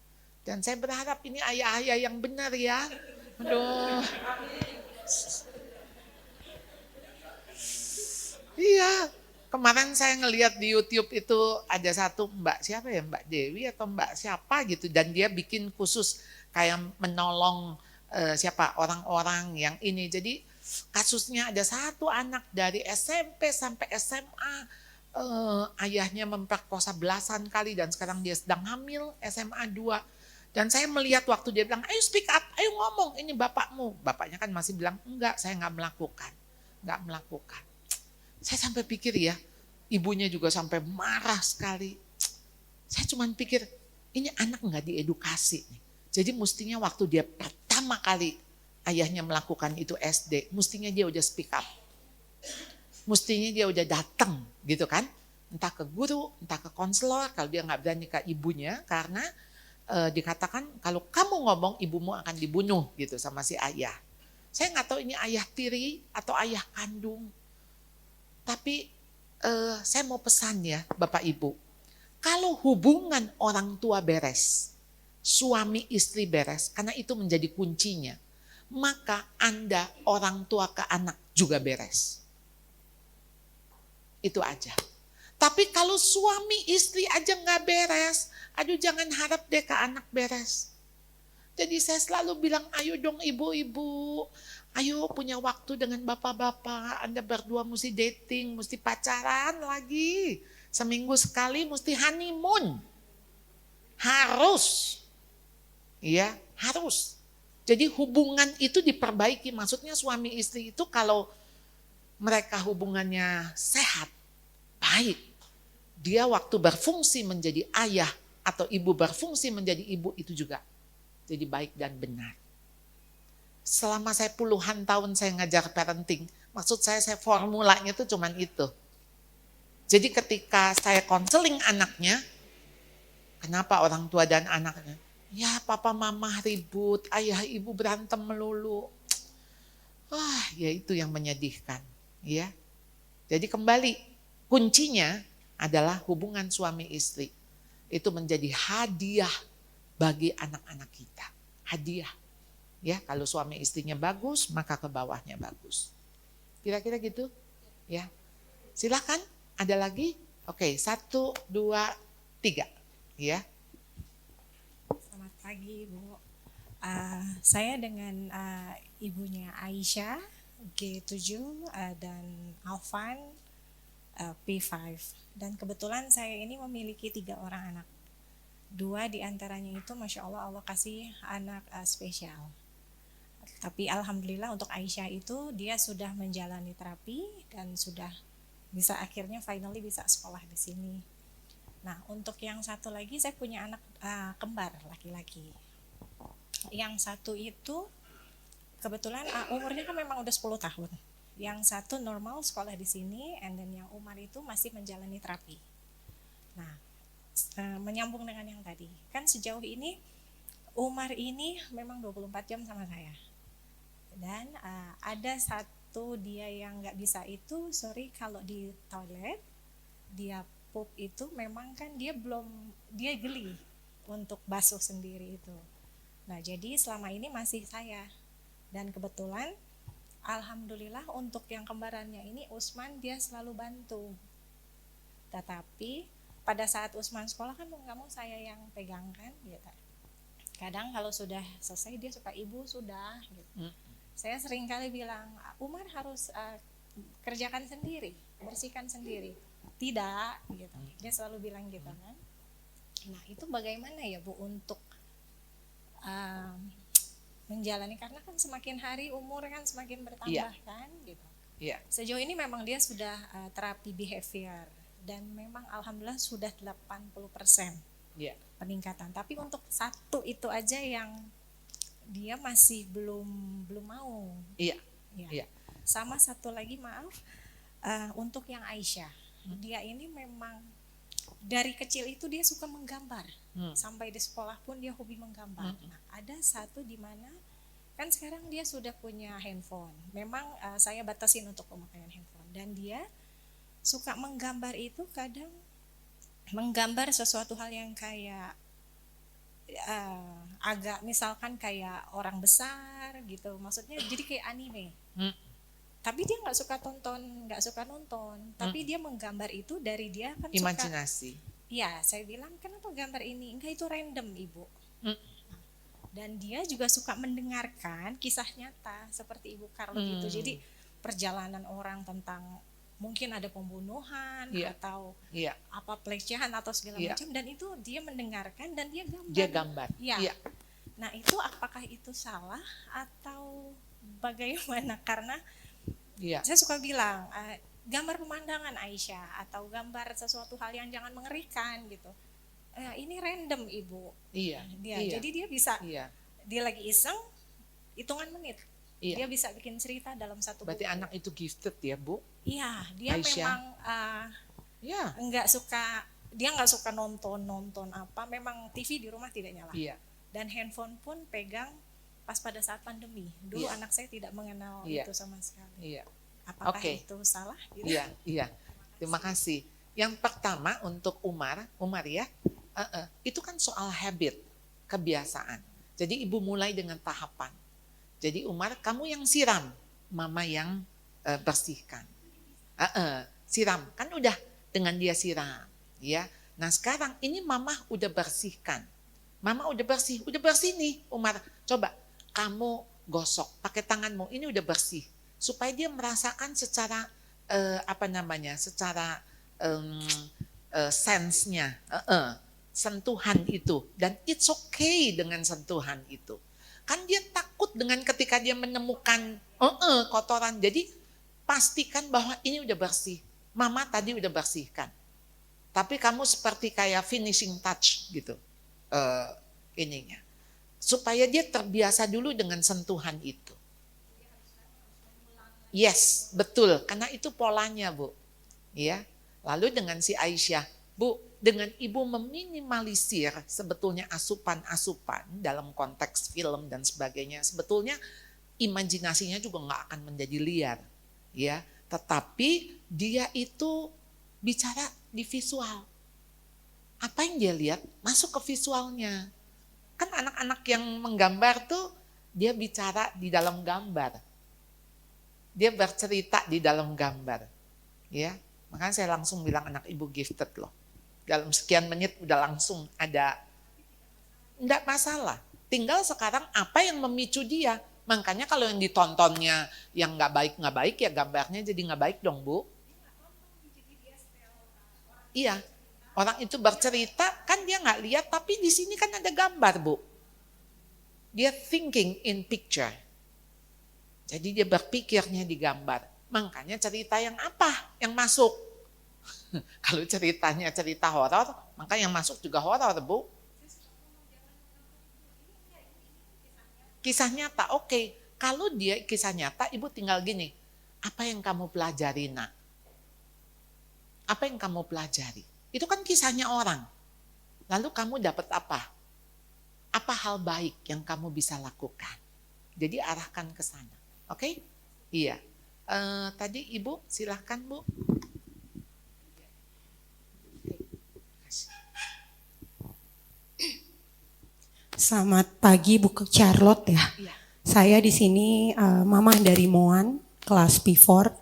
Dan saya berharap ini ayah-ayah yang benar ya. Aduh. Iya, kemarin saya ngelihat di YouTube itu ada satu Mbak siapa ya, Mbak Dewi atau Mbak siapa gitu. Dan dia bikin khusus kayak menolong orang-orang yang ini. Jadi kasusnya ada satu anak dari SMP sampai SMA, ayahnya memperkosa belasan kali dan sekarang dia sedang hamil SMA 2. Dan saya melihat waktu dia bilang, ayo speak up, ayo ngomong, ini bapakmu. Bapaknya kan masih bilang, enggak saya enggak melakukan. Saya sampai pikir ya, ibunya juga sampai marah sekali. Saya cuma pikir, ini anak nggak diedukasi nih. Jadi mestinya waktu dia pertama kali ayahnya melakukan itu SD, mestinya dia udah speak up. Mestinya dia udah datang gitu kan. Entah ke guru, entah ke konselor, kalau dia nggak berani ke ibunya, karena dikatakan kalau kamu ngomong ibumu akan dibunuh gitu sama si ayah. Saya nggak tahu ini ayah tiri atau ayah kandung. Tapi saya mau pesan ya Bapak Ibu, kalau hubungan orang tua beres, suami istri beres, karena itu menjadi kuncinya, maka Anda orang tua ke anak juga beres. Itu aja. Tapi kalau suami istri aja nggak beres, aduh jangan harap deh ke anak beres. Jadi saya selalu bilang, ayo dong ibu-ibu, ayo punya waktu dengan bapak-bapak, Anda berdua mesti dating, mesti pacaran lagi. Seminggu sekali mesti honeymoon. Harus. Iya, harus. Jadi hubungan itu diperbaiki, maksudnya suami istri itu kalau mereka hubungannya sehat, baik. Dia waktu berfungsi menjadi ayah atau ibu berfungsi menjadi ibu itu juga jadi baik dan benar. Selama saya puluhan tahun saya ngajar parenting, maksud saya formulanya itu cuman itu. Jadi ketika saya konseling anaknya, kenapa orang tua dan anaknya? Ya papa mama ribut, ayah ibu berantem melulu. Wah ya itu yang menyedihkan. Ya. Jadi kembali, kuncinya adalah hubungan suami istri. Itu menjadi hadiah bagi anak-anak kita. Hadiah. Ya, kalau suami istrinya bagus, maka ke bawahnya bagus. Kira-kira gitu? Ya. Silakan, ada lagi? Oke, 1, 2, 3. Ya. Selamat pagi, Bu. Saya dengan ibunya Aisyah, G7, dan Alvan, P5. Dan kebetulan saya ini memiliki 3 orang anak. 2 diantaranya itu Masya Allah, Allah kasih anak spesial. Tapi Alhamdulillah untuk Aisyah itu dia sudah menjalani terapi dan sudah bisa akhirnya finally bisa sekolah di sini. Nah untuk yang satu lagi saya punya anak kembar laki-laki. Yang satu itu kebetulan umurnya kan memang udah 10 tahun. Yang satu normal sekolah di sini, and then yang Umar itu masih menjalani terapi. Nah, menyambung dengan yang tadi, kan sejauh ini Umar ini memang 24 jam sama saya. Dan ada satu dia yang nggak bisa itu, sorry kalau di toilet, dia pup itu memang kan dia geli untuk basuh sendiri itu. Nah, jadi selama ini masih saya. Dan kebetulan Alhamdulillah untuk yang kembarannya ini Usman dia selalu bantu. Tetapi pada saat Usman sekolah kan mau nggak mau saya yang pegang kan gitu. Kadang kalau sudah selesai dia suka ibu sudah gitu. Saya sering kali bilang Umar harus kerjakan sendiri, bersihkan sendiri. Tidak gitu. Dia selalu bilang gitu kan. Nah, itu bagaimana ya Bu untuk menjalani, karena kan semakin hari umur kan semakin bertambah kan gitu. Sejauh ini memang dia sudah terapi behavior dan memang alhamdulillah sudah 80% peningkatan. Tapi untuk satu itu aja yang dia masih belum mau. Sama satu lagi maaf untuk yang Aisyah. Dia ini memang dari kecil itu dia suka menggambar. Sampai di sekolah pun dia hobi menggambar. Nah, ada satu di mana kan sekarang dia sudah punya handphone. Memang saya batasin untuk pemakaian handphone. Dan dia suka menggambar itu kadang menggambar sesuatu hal yang kayak agak misalkan kayak orang besar gitu. Maksudnya jadi kayak anime. Tapi dia nggak suka nonton. Tapi dia menggambar itu dari dia kan imajinasi. Iya, saya bilang kenapa gambar ini? Enggak, itu random Ibu. Dan dia juga suka mendengarkan kisah nyata seperti Ibu Carlot itu. Jadi perjalanan orang tentang mungkin ada pembunuhan atau apa pelecehan atau segala macam, dan itu dia mendengarkan dan dia gambar. Iya. Nah, itu apakah itu salah atau bagaimana? Karena saya suka bilang gambar pemandangan Aisyah atau gambar sesuatu hal yang jangan mengerikan gitu. Ini random Ibu. Iya. Jadi dia bisa, Iya. dia lagi iseng, hitungan menit. Iya. Dia bisa bikin cerita dalam satu Berarti buku. anak itu gifted ya, Bu? Iya, dia Aisyah. memang Iya. nggak suka nonton apa. Memang TV di rumah tidak nyala. Iya. Dan handphone pun pegang pas pada saat pandemi. Dulu Iya. anak saya tidak mengenal Iya. itu sama sekali. Iya. Apakah Oke. itu salah? Gitu? Iya, iya. Terima kasih. Yang pertama untuk Umar ya, itu kan soal habit, kebiasaan. Jadi ibu mulai dengan tahapan. Jadi Umar, kamu yang siram, mama yang bersihkan. Siram, kan udah dengan dia siram, ya. Nah sekarang ini mama udah bersihkan. Mama udah bersih nih Umar. Coba kamu gosok pakai tanganmu, ini udah bersih. Supaya dia merasakan secara secara sense-nya, sentuhan itu. Dan it's okay dengan sentuhan itu. Kan dia takut dengan ketika dia menemukan kotoran. Jadi pastikan bahwa ini udah bersih. Mama tadi udah bersihkan. Tapi kamu seperti kayak finishing touch gitu. Ininya. Supaya dia terbiasa dulu dengan sentuhan itu. Yes, betul. Karena itu polanya, Bu. Ya. Lalu dengan si Aisyah, Bu, dengan ibu meminimalisir sebetulnya asupan-asupan dalam konteks film dan sebagainya, sebetulnya imajinasinya juga nggak akan menjadi liar, ya. Tetapi dia itu bicara di visual. Apa yang dia lihat masuk ke visualnya. Kan anak-anak yang menggambar tuh dia bicara di dalam gambar. Dia bercerita di dalam gambar. Ya, makanya saya langsung bilang anak ibu gifted loh. Dalam sekian menit udah langsung ada, enggak masalah. Tinggal sekarang apa yang memicu dia. Makanya kalau yang ditontonnya yang nggak baik ya gambarnya jadi nggak baik dong, Bu. Iya, orang itu bercerita kan dia nggak lihat, tapi di sini kan ada gambar, Bu. Dia thinking in picture. Jadi dia berpikirnya di gambar. Makanya cerita yang apa yang masuk? Kalau ceritanya cerita horor, maka yang masuk juga horor, Bu. Kisah nyata, oke. Kalau dia kisah nyata, Ibu tinggal gini. Apa yang kamu pelajari, Nak? Apa yang kamu pelajari? Itu kan kisahnya orang. Lalu kamu dapat apa? Apa hal baik yang kamu bisa lakukan? Jadi arahkan ke sana. Oke? Iya. Tadi Ibu, silahkan Bu. Selamat pagi Bu Charlotte ya. Iya. Saya di sini mamah dari Moan, kelas P4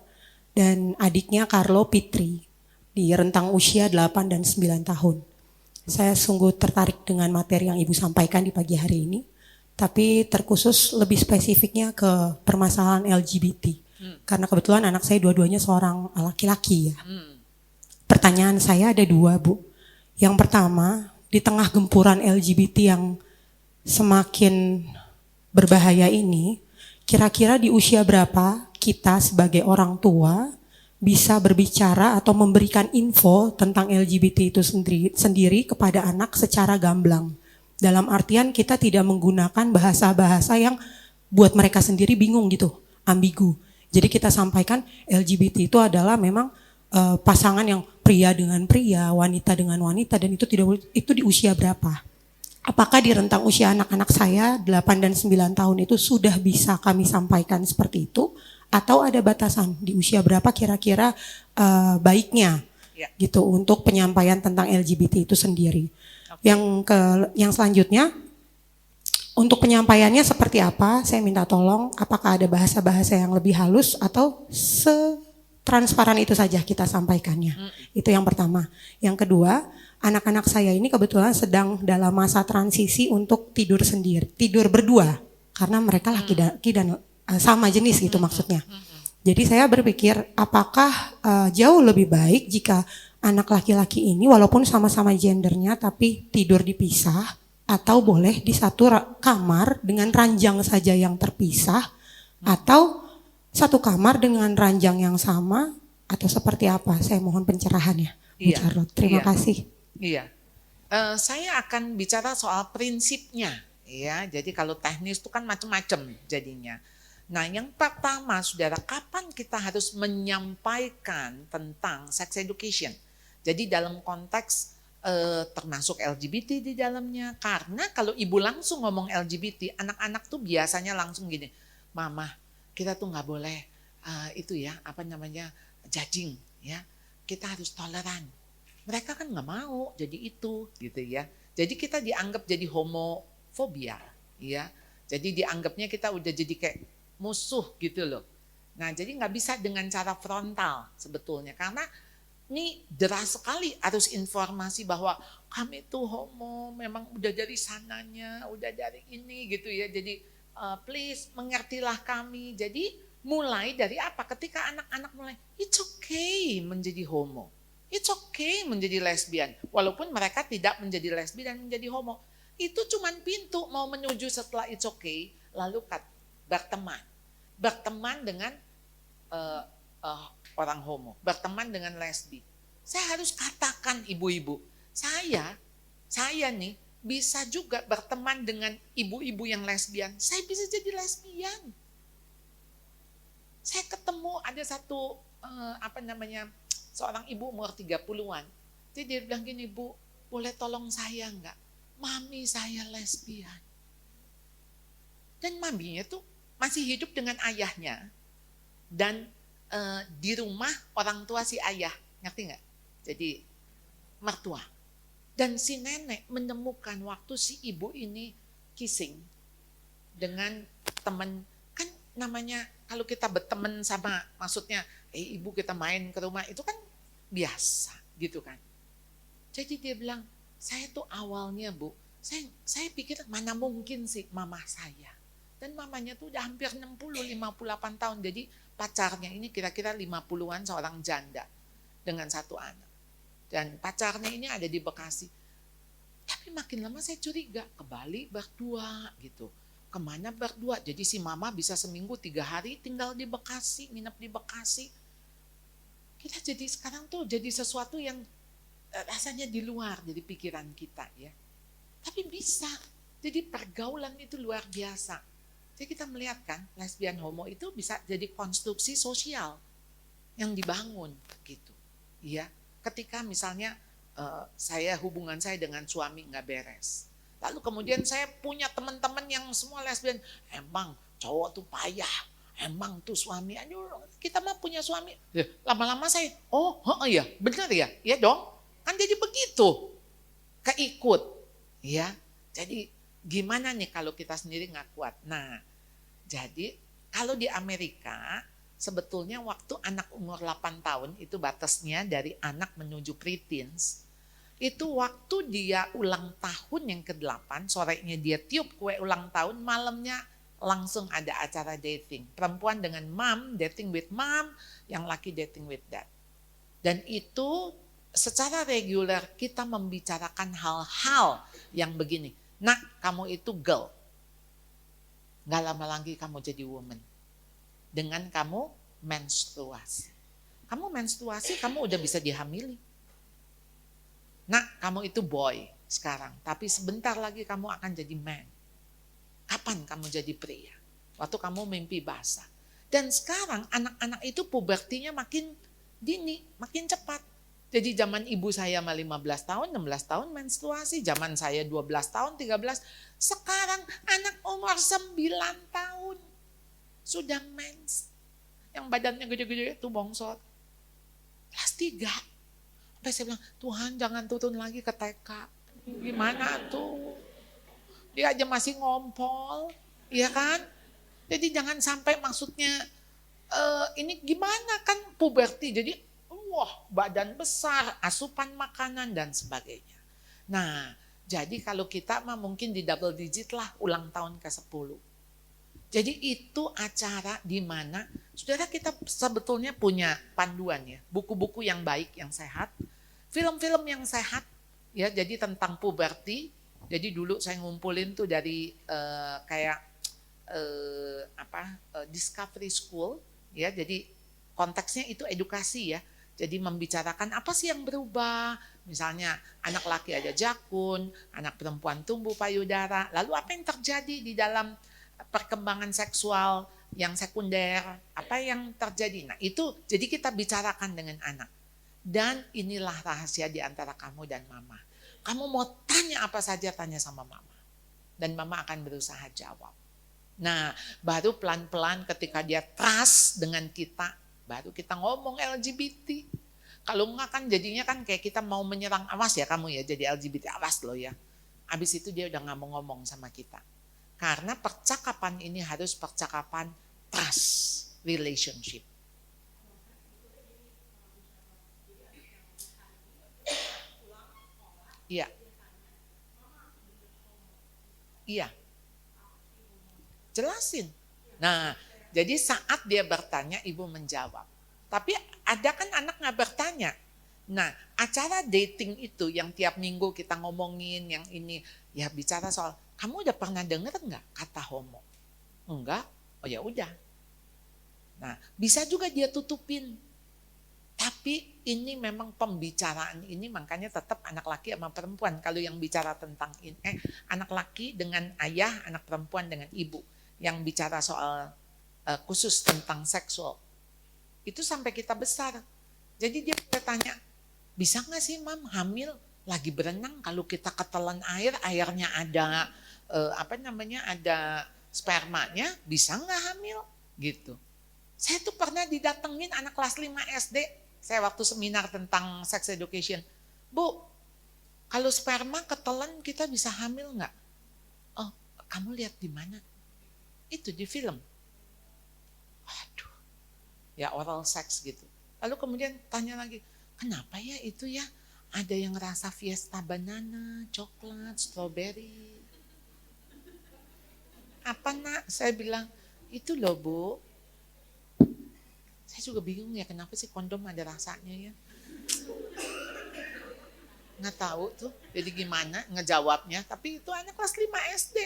dan adiknya Carlo Pitri di rentang usia 8 dan 9 tahun. Saya sungguh tertarik dengan materi yang Ibu sampaikan di pagi hari ini, tapi terkhusus lebih spesifiknya ke permasalahan LGBT. Karena kebetulan anak saya dua-duanya seorang laki-laki ya. Pertanyaan saya ada dua, Bu. Yang pertama, di tengah gempuran LGBT yang semakin berbahaya ini, kira-kira di usia berapa kita sebagai orang tua bisa berbicara atau memberikan info tentang LGBT itu sendiri kepada anak secara gamblang. Dalam artian kita tidak menggunakan bahasa-bahasa yang buat mereka sendiri bingung gitu, ambigu. Jadi kita sampaikan LGBT itu adalah memang pasangan yang pria dengan pria, wanita dengan wanita, dan itu di usia berapa? Apakah di rentang usia anak-anak saya 8 dan 9 tahun itu sudah bisa kami sampaikan seperti itu? Atau ada batasan di usia berapa kira-kira baiknya gitu untuk penyampaian tentang LGBT itu sendiri? Yang selanjutnya, untuk penyampaiannya seperti apa? Saya minta tolong, apakah ada bahasa-bahasa yang lebih halus atau setransparan itu saja kita sampaikannya? Itu yang pertama. Yang kedua, anak-anak saya ini kebetulan sedang dalam masa transisi untuk tidur sendiri, tidur berdua, karena mereka laki dan sama jenis gitu maksudnya. Jadi saya berpikir apakah jauh lebih baik jika anak laki-laki ini walaupun sama-sama gendernya tapi tidur dipisah, atau boleh di satu kamar dengan ranjang saja yang terpisah, atau satu kamar dengan ranjang yang sama atau seperti apa? Saya mohon pencerahannya, Bu Iya, Charlotte. Terima iya. kasih. Iya. Saya akan bicara soal prinsipnya, ya. Jadi kalau teknis itu kan macam-macam jadinya. Nah, yang pertama, saudara, kapan kita harus menyampaikan tentang sex education? Jadi dalam konteks termasuk LGBT di dalamnya. Karena kalau ibu langsung ngomong LGBT, anak-anak tuh biasanya langsung gini, Mama, kita tuh nggak boleh itu ya, apa namanya, judging, ya. Kita harus toleran. Mereka kan nggak mau jadi itu, gitu ya. Jadi kita dianggap jadi homofobia, ya. Jadi dianggapnya kita udah jadi kayak musuh gitu loh. Nah, jadi nggak bisa dengan cara frontal sebetulnya, karena ini deras sekali arus informasi bahwa kami itu homo, memang udah dari sananya, udah dari ini gitu ya. Jadi please mengertilah kami. Jadi mulai dari apa? Ketika anak-anak mulai, it's okay menjadi homo. It's okay menjadi lesbian. Walaupun mereka tidak menjadi lesbian dan menjadi homo. Itu cuman pintu mau menuju setelah it's okay, lalu berteman. Berteman dengan orang homo, berteman dengan lesbi. Saya harus katakan ibu-ibu, saya nih bisa juga berteman dengan ibu-ibu yang lesbian. Saya bisa jadi lesbian. Saya ketemu ada satu seorang ibu umur 30-an. Jadi dia bilang gini, Bu, boleh tolong saya enggak? Mami saya lesbian. Dan maminya tuh masih hidup dengan ayahnya. Dan di rumah orang tua si ayah, ngerti nggak? Jadi mertua. Dan si nenek menemukan waktu si ibu ini kissing dengan teman, kan namanya kalau kita berteman sama, maksudnya ibu kita main ke rumah, itu kan biasa gitu kan. Jadi dia bilang, saya tuh awalnya Bu, saya pikir mana mungkin sih mama saya. Dan mamanya tuh udah hampir 58 tahun, jadi pacarnya ini kira-kira 50-an, seorang janda dengan satu anak. Dan pacarnya ini ada di Bekasi. Tapi makin lama saya curiga, ke Bali berdua gitu. Kemana berdua? Jadi si mama bisa seminggu 3 hari tinggal di Bekasi, nginep di Bekasi. Kita jadi sekarang tuh jadi sesuatu yang rasanya di luar dari pikiran kita ya. Tapi bisa. Jadi pergaulan itu luar biasa. Jadi kita melihat kan, lesbian homo itu bisa jadi konstruksi sosial yang dibangun gitu. Ya, ketika misalnya hubungan saya dengan suami nggak beres. Lalu kemudian saya punya teman-teman yang semua lesbian, emang cowok tuh payah, emang tuh suami, aduh kita mah punya suami. Lama-lama saya, iya benar ya, iya dong, kan jadi begitu, keikut, ya. Jadi gimana nih kalau kita sendiri nggak kuat? Nah, jadi kalau di Amerika sebetulnya waktu anak umur 8 tahun itu batasnya dari anak menuju preteens. Itu waktu dia ulang tahun yang ke-8, sorenya dia tiup kue ulang tahun, malamnya langsung ada acara dating. Perempuan dengan mom, dating with mom, yang laki dating with dad. Dan itu secara reguler kita membicarakan hal-hal yang begini. Nak, kamu itu girl. Gak lama lagi kamu jadi woman. Dengan kamu menstruasi. Kamu menstruasi, kamu udah bisa dihamili. Nak, kamu itu boy sekarang. Tapi sebentar lagi kamu akan jadi man. Kapan kamu jadi pria? Waktu kamu mimpi basah. Dan sekarang anak-anak itu pubertinya makin dini, makin cepat. Jadi zaman ibu saya mah 15 tahun, 16 tahun menstruasi. Zaman saya 12 tahun, 13. Sekarang anak umur 9 tahun sudah mens. Yang badannya gede-gede itu bongsor. Kelas 3. Sampai saya bilang, Tuhan jangan turun lagi ke TK. Gimana tuh? Dia aja masih ngompol. Iya kan? Jadi jangan sampai maksudnya, ini gimana kan puberti. Jadi wah, badan besar, asupan makanan dan sebagainya. Nah, jadi kalau kita mah mungkin di double digit lah ulang tahun ke-10. Jadi itu acara di mana saudara kita sebetulnya punya panduan ya, buku-buku yang baik, yang sehat, film-film yang sehat ya, jadi tentang puberti. Jadi dulu saya ngumpulin tuh dari Discovery School ya, jadi konteksnya itu edukasi ya. Jadi membicarakan apa sih yang berubah. Misalnya anak laki ada jakun, anak perempuan tumbuh payudara. Lalu apa yang terjadi di dalam perkembangan seksual yang sekunder, apa yang terjadi. Nah itu jadi kita bicarakan dengan anak. Dan inilah rahasia di antara kamu dan mama. Kamu mau tanya apa saja, tanya sama mama. Dan mama akan berusaha jawab. Nah baru pelan-pelan ketika dia trust dengan kita, baru kita ngomong LGBT. Kalau enggak kan jadinya kan kayak kita mau menyerang, awas ya kamu ya jadi LGBT, awas loh ya. Habis itu dia udah gak mau ngomong sama kita. Karena percakapan ini harus percakapan trust relationship. Iya. Iya. Jelasin. Nah, jadi saat dia bertanya, ibu menjawab. Tapi ada kan anak nggak bertanya. Nah, acara dating itu yang tiap minggu kita ngomongin yang ini, ya bicara soal, kamu udah pernah denger nggak kata homo? Enggak? Oh ya udah. Nah, bisa juga dia tutupin. Tapi ini memang pembicaraan ini makanya tetap anak laki sama perempuan. Kalau yang bicara tentang ini, anak laki dengan ayah, anak perempuan dengan ibu. Yang bicara soal khusus tentang seksual. Itu sampai kita besar. Jadi dia bertanya, bisa nggak sih mam hamil lagi berenang kalau kita ketelan air, airnya ada ada spermanya, bisa nggak hamil? Gitu. Saya tuh pernah didatengin anak kelas 5 SD. Saya waktu seminar tentang sex education. Bu, kalau sperma ketelan kita bisa hamil nggak? Oh, kamu lihat di mana? Itu di film. Aduh, ya oral sex gitu. Lalu kemudian tanya lagi, kenapa ya itu ya? Ada yang rasa fiesta banana, coklat, strawberry. Apa nak? Saya bilang, itu loh bu. Saya juga bingung ya kenapa sih kondom ada rasanya ya. Nggak tahu tuh, jadi gimana ngejawabnya. Tapi itu anak kelas 5 SD.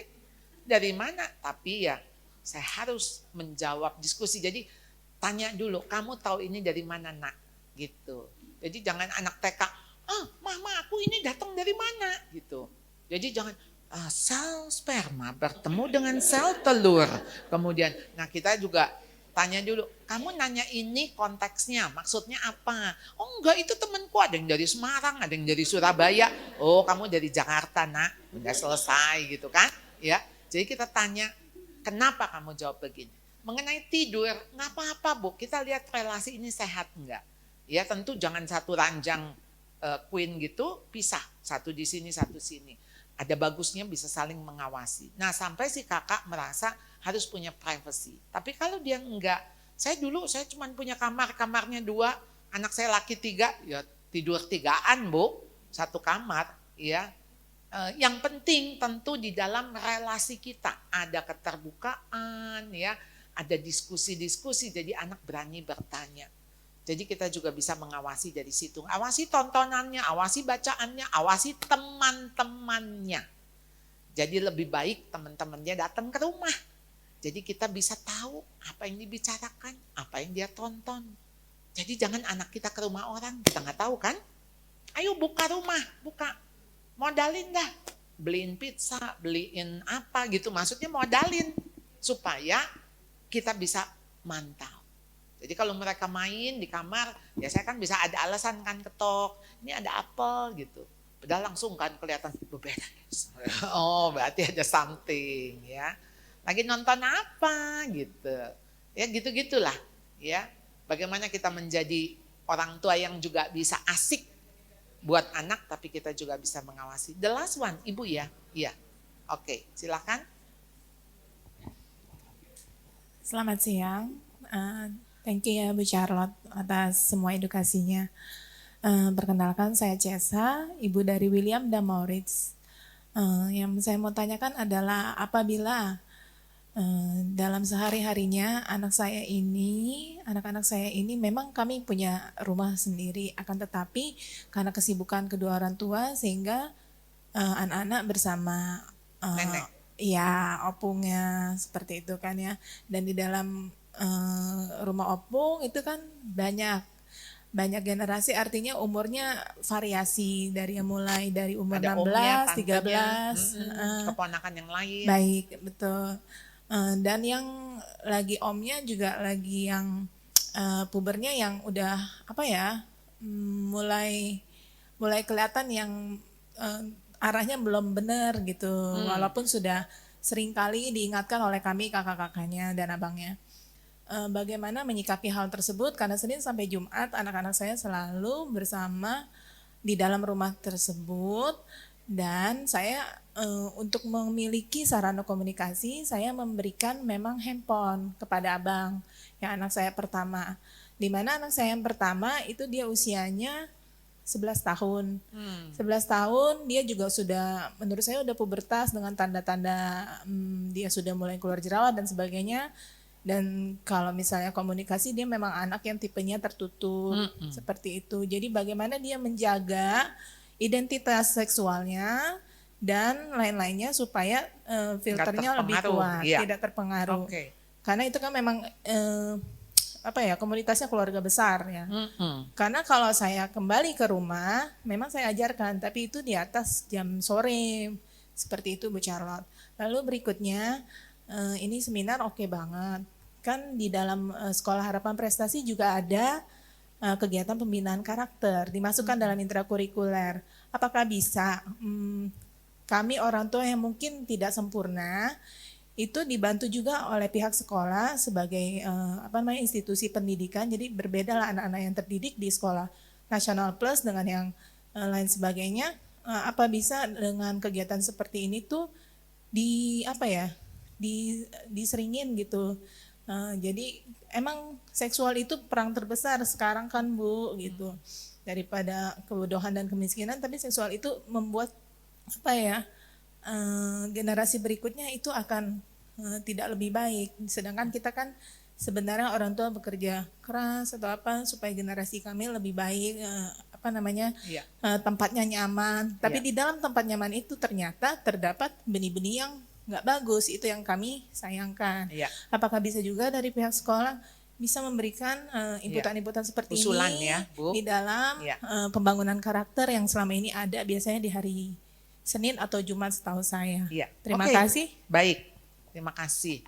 Dari mana? Tapi ya saya harus menjawab diskusi. Jadi tanya dulu, kamu tahu ini dari mana nak? Gitu. Jadi jangan anak TK, mama aku ini datang dari mana? Gitu. Jadi jangan, sel sperma bertemu dengan sel telur. Kemudian, nah kita juga tanya dulu, kamu nanya ini konteksnya, maksudnya apa? Oh enggak, itu temanku, ada yang dari Semarang, ada yang dari Surabaya. Oh kamu dari Jakarta nak, udah selesai gitu kan? Ya, jadi kita tanya, kenapa kamu jawab begini? Mengenai tidur, nggak apa-apa bu, kita lihat relasi ini sehat enggak? Ya tentu jangan satu ranjang queen gitu, pisah, satu di sini, satu sini. Ada bagusnya bisa saling mengawasi. Nah sampai si kakak merasa harus punya privacy. Tapi kalau dia enggak, saya cuma punya kamarnya 2, anak saya laki 3, ya tidur 3-an bu, satu kamar. Ya, yang penting tentu di dalam relasi kita ada keterbukaan, ya, ada diskusi-diskusi. Jadi anak berani bertanya. Jadi kita juga bisa mengawasi dari situ. Awasi tontonannya, awasi bacaannya, awasi teman-temannya. Jadi lebih baik teman-temannya datang ke rumah. Jadi kita bisa tahu apa yang dibicarakan, apa yang dia tonton. Jadi jangan anak kita ke rumah orang, kita nggak tahu kan. Ayo buka rumah, buka. Modalin dah. Beliin pizza, beliin apa gitu. Maksudnya modalin. Supaya kita bisa mantau. Jadi kalau mereka main di kamar, ya saya kan bisa ada alasan kan ketok, ini ada apel gitu. Padahal langsung kan kelihatan beberes. Oh berarti ada something ya. Lagi nonton apa gitu. Ya gitu-gitulah ya. Bagaimana kita menjadi orang tua yang juga bisa asik buat anak, tapi kita juga bisa mengawasi. The last one, ibu ya? Iya. Oke, silakan. Selamat siang. Thank you ya Bu Charlotte atas semua edukasinya. Perkenalkan saya Cesa, ibu dari William dan Maurits. Yang saya mau tanyakan adalah apabila dalam sehari-harinya anak-anak saya ini memang kami punya rumah sendiri, akan tetapi karena kesibukan kedua orang tua sehingga anak-anak bersama Nenek. ya opungnya seperti itu kan ya, dan di dalam rumah opung itu kan banyak generasi, artinya umurnya variasi dari mulai dari umur Ada 16, omnya, 13, keponakan yang lain. baik betul. Dan yang lagi omnya juga lagi yang pubernya yang udah apa ya, mulai kelihatan yang arahnya belum benar gitu, walaupun sudah sering kali diingatkan oleh kami kakak-kakaknya dan abangnya. Bagaimana menyikapi hal tersebut, karena Senin sampai Jumat anak-anak saya selalu bersama di dalam rumah tersebut, dan saya untuk memiliki sarana komunikasi saya memberikan memang handphone kepada abang yang anak saya pertama, di mana anak saya yang pertama itu dia usianya 11 tahun. 11 tahun dia juga sudah, menurut saya udah pubertas dengan tanda-tanda dia sudah mulai keluar jerawat dan sebagainya. Dan kalau misalnya komunikasi dia memang anak yang tipenya tertutup seperti itu. Jadi bagaimana dia menjaga identitas seksualnya dan lain-lainnya supaya filternya lebih kuat, tidak terpengaruh. Karena itu kan memang komunitasnya keluarga besar ya. Karena kalau saya kembali ke rumah, memang saya ajarkan, tapi itu di atas jam sore, seperti itu Bu Charlotte. Lalu berikutnya, ini seminar oke banget. Kan di dalam Sekolah Harapan Prestasi juga ada kegiatan pembinaan karakter, dimasukkan dalam intrakurikuler. Apakah bisa kami orang tua yang mungkin tidak sempurna, itu dibantu juga oleh pihak sekolah sebagai institusi pendidikan. Jadi berbeda lah anak-anak yang terdidik di sekolah nasional plus dengan yang lain sebagainya. Apa bisa dengan kegiatan seperti ini tuh diseringin gitu. Jadi emang seksual itu perang terbesar sekarang kan Bu gitu. Daripada kebodohan dan kemiskinan, tapi seksual itu membuat generasi berikutnya itu akan tidak lebih baik. Sedangkan kita kan sebenarnya orang tua bekerja keras atau apa supaya generasi kami lebih baik, tempatnya nyaman. Tapi di dalam tempat nyaman itu ternyata terdapat benih-benih yang nggak bagus, itu yang kami sayangkan. Apakah bisa juga dari pihak sekolah bisa memberikan inputan-inputan seperti usulan ini ya, Bu, di dalam pembangunan karakter yang selama ini ada biasanya di hari Senin atau Jumat setahu saya. Terima kasih. Baik, terima kasih.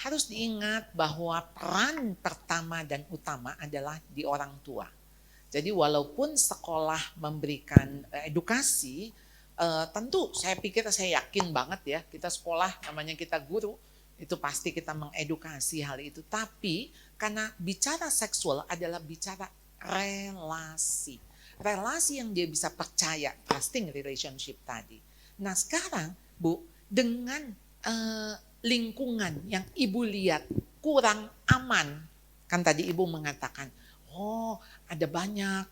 Harus diingat bahwa peran pertama dan utama adalah di orang tua. Jadi walaupun sekolah memberikan edukasi, tentu saya yakin banget ya, kita sekolah namanya kita guru, itu pasti kita mengedukasi hal itu. Tapi karena bicara seksual adalah bicara relasi. Relasi yang dia bisa percaya, trusting relationship tadi. Nah sekarang Bu, dengan lingkungan yang Ibu lihat kurang aman, kan tadi Ibu mengatakan, ada banyak,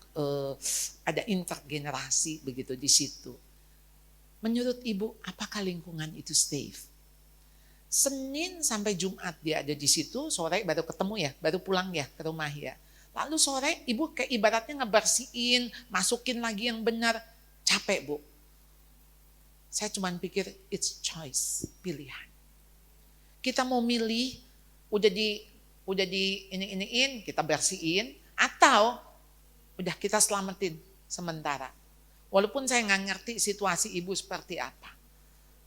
ada intergenerasi begitu di situ. Menurut Ibu, apakah lingkungan itu safe? Senin sampai Jumat dia ada di situ, sore baru ketemu ya, baru pulang ya ke rumah ya. Lalu sore Ibu kayak ibaratnya ngebersihin, masukin lagi yang benar. Capek Bu. Saya cuma pikir it's choice, pilihan. Kita mau milih, udah di ini kita bersihin, atau udah kita selamatin sementara. Walaupun saya nggak ngerti situasi Ibu seperti apa.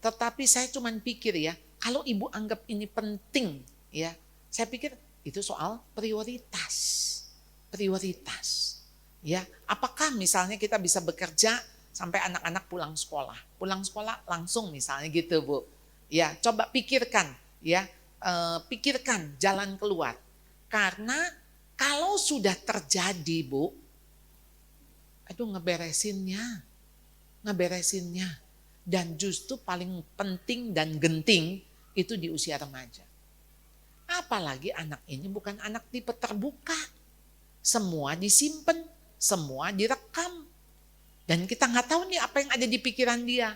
Tetapi saya cuma pikir ya, kalau Ibu anggap ini penting ya, saya pikir itu soal prioritas. Prioritas. Ya, apakah misalnya kita bisa bekerja sampai anak-anak pulang sekolah langsung misalnya gitu Bu. Ya, coba pikirkan ya, pikirkan jalan keluar. Karena kalau sudah terjadi Bu, itu ngeberesinnya. Dan justru paling penting dan genting itu di usia remaja. Apalagi anak ini bukan anak tipe terbuka. Semua disimpan, semua direkam. Dan kita nggak tahu nih apa yang ada di pikiran dia.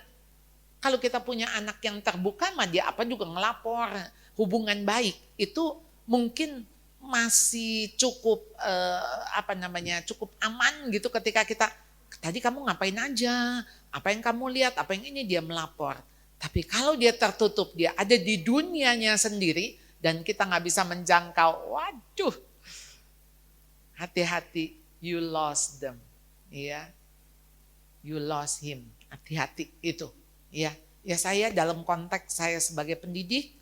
Kalau kita punya anak yang terbuka, mah dia apa juga ngelapor. Hubungan baik itu mungkin masih cukup cukup aman gitu ketika kita tadi kamu ngapain aja, apa yang kamu lihat, apa yang ini dia melapor. Tapi kalau dia tertutup, dia ada di dunianya sendiri, dan kita nggak bisa menjangkau, waduh, hati-hati, you lost them, ya, you lost him, hati-hati itu, ya. Ya saya dalam konteks saya sebagai pendidik,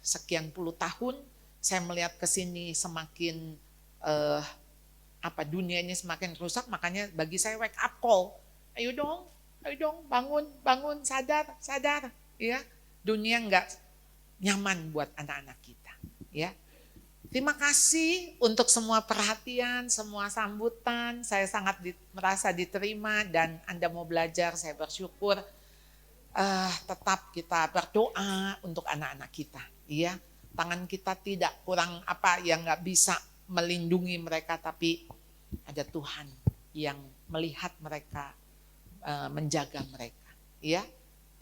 sekian puluh tahun, saya melihat ke sini semakin dunianya semakin rusak, makanya bagi saya wake up call, ayo dong, bangun, sadar, ya, dunia nggak nyaman buat anak-anak kita, ya. Terima kasih untuk semua perhatian, semua sambutan. Saya sangat merasa diterima dan Anda mau belajar, saya bersyukur. Tetap kita berdoa untuk anak-anak kita. Ya, tangan kita tidak kurang yang nggak bisa melindungi mereka, tapi ada Tuhan yang melihat mereka, menjaga mereka. Ya,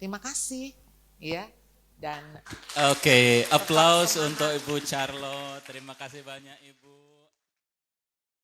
terima kasih. Ya. Dan Oke, aplaus untuk Ibu Charlotte. Terima kasih banyak Ibu.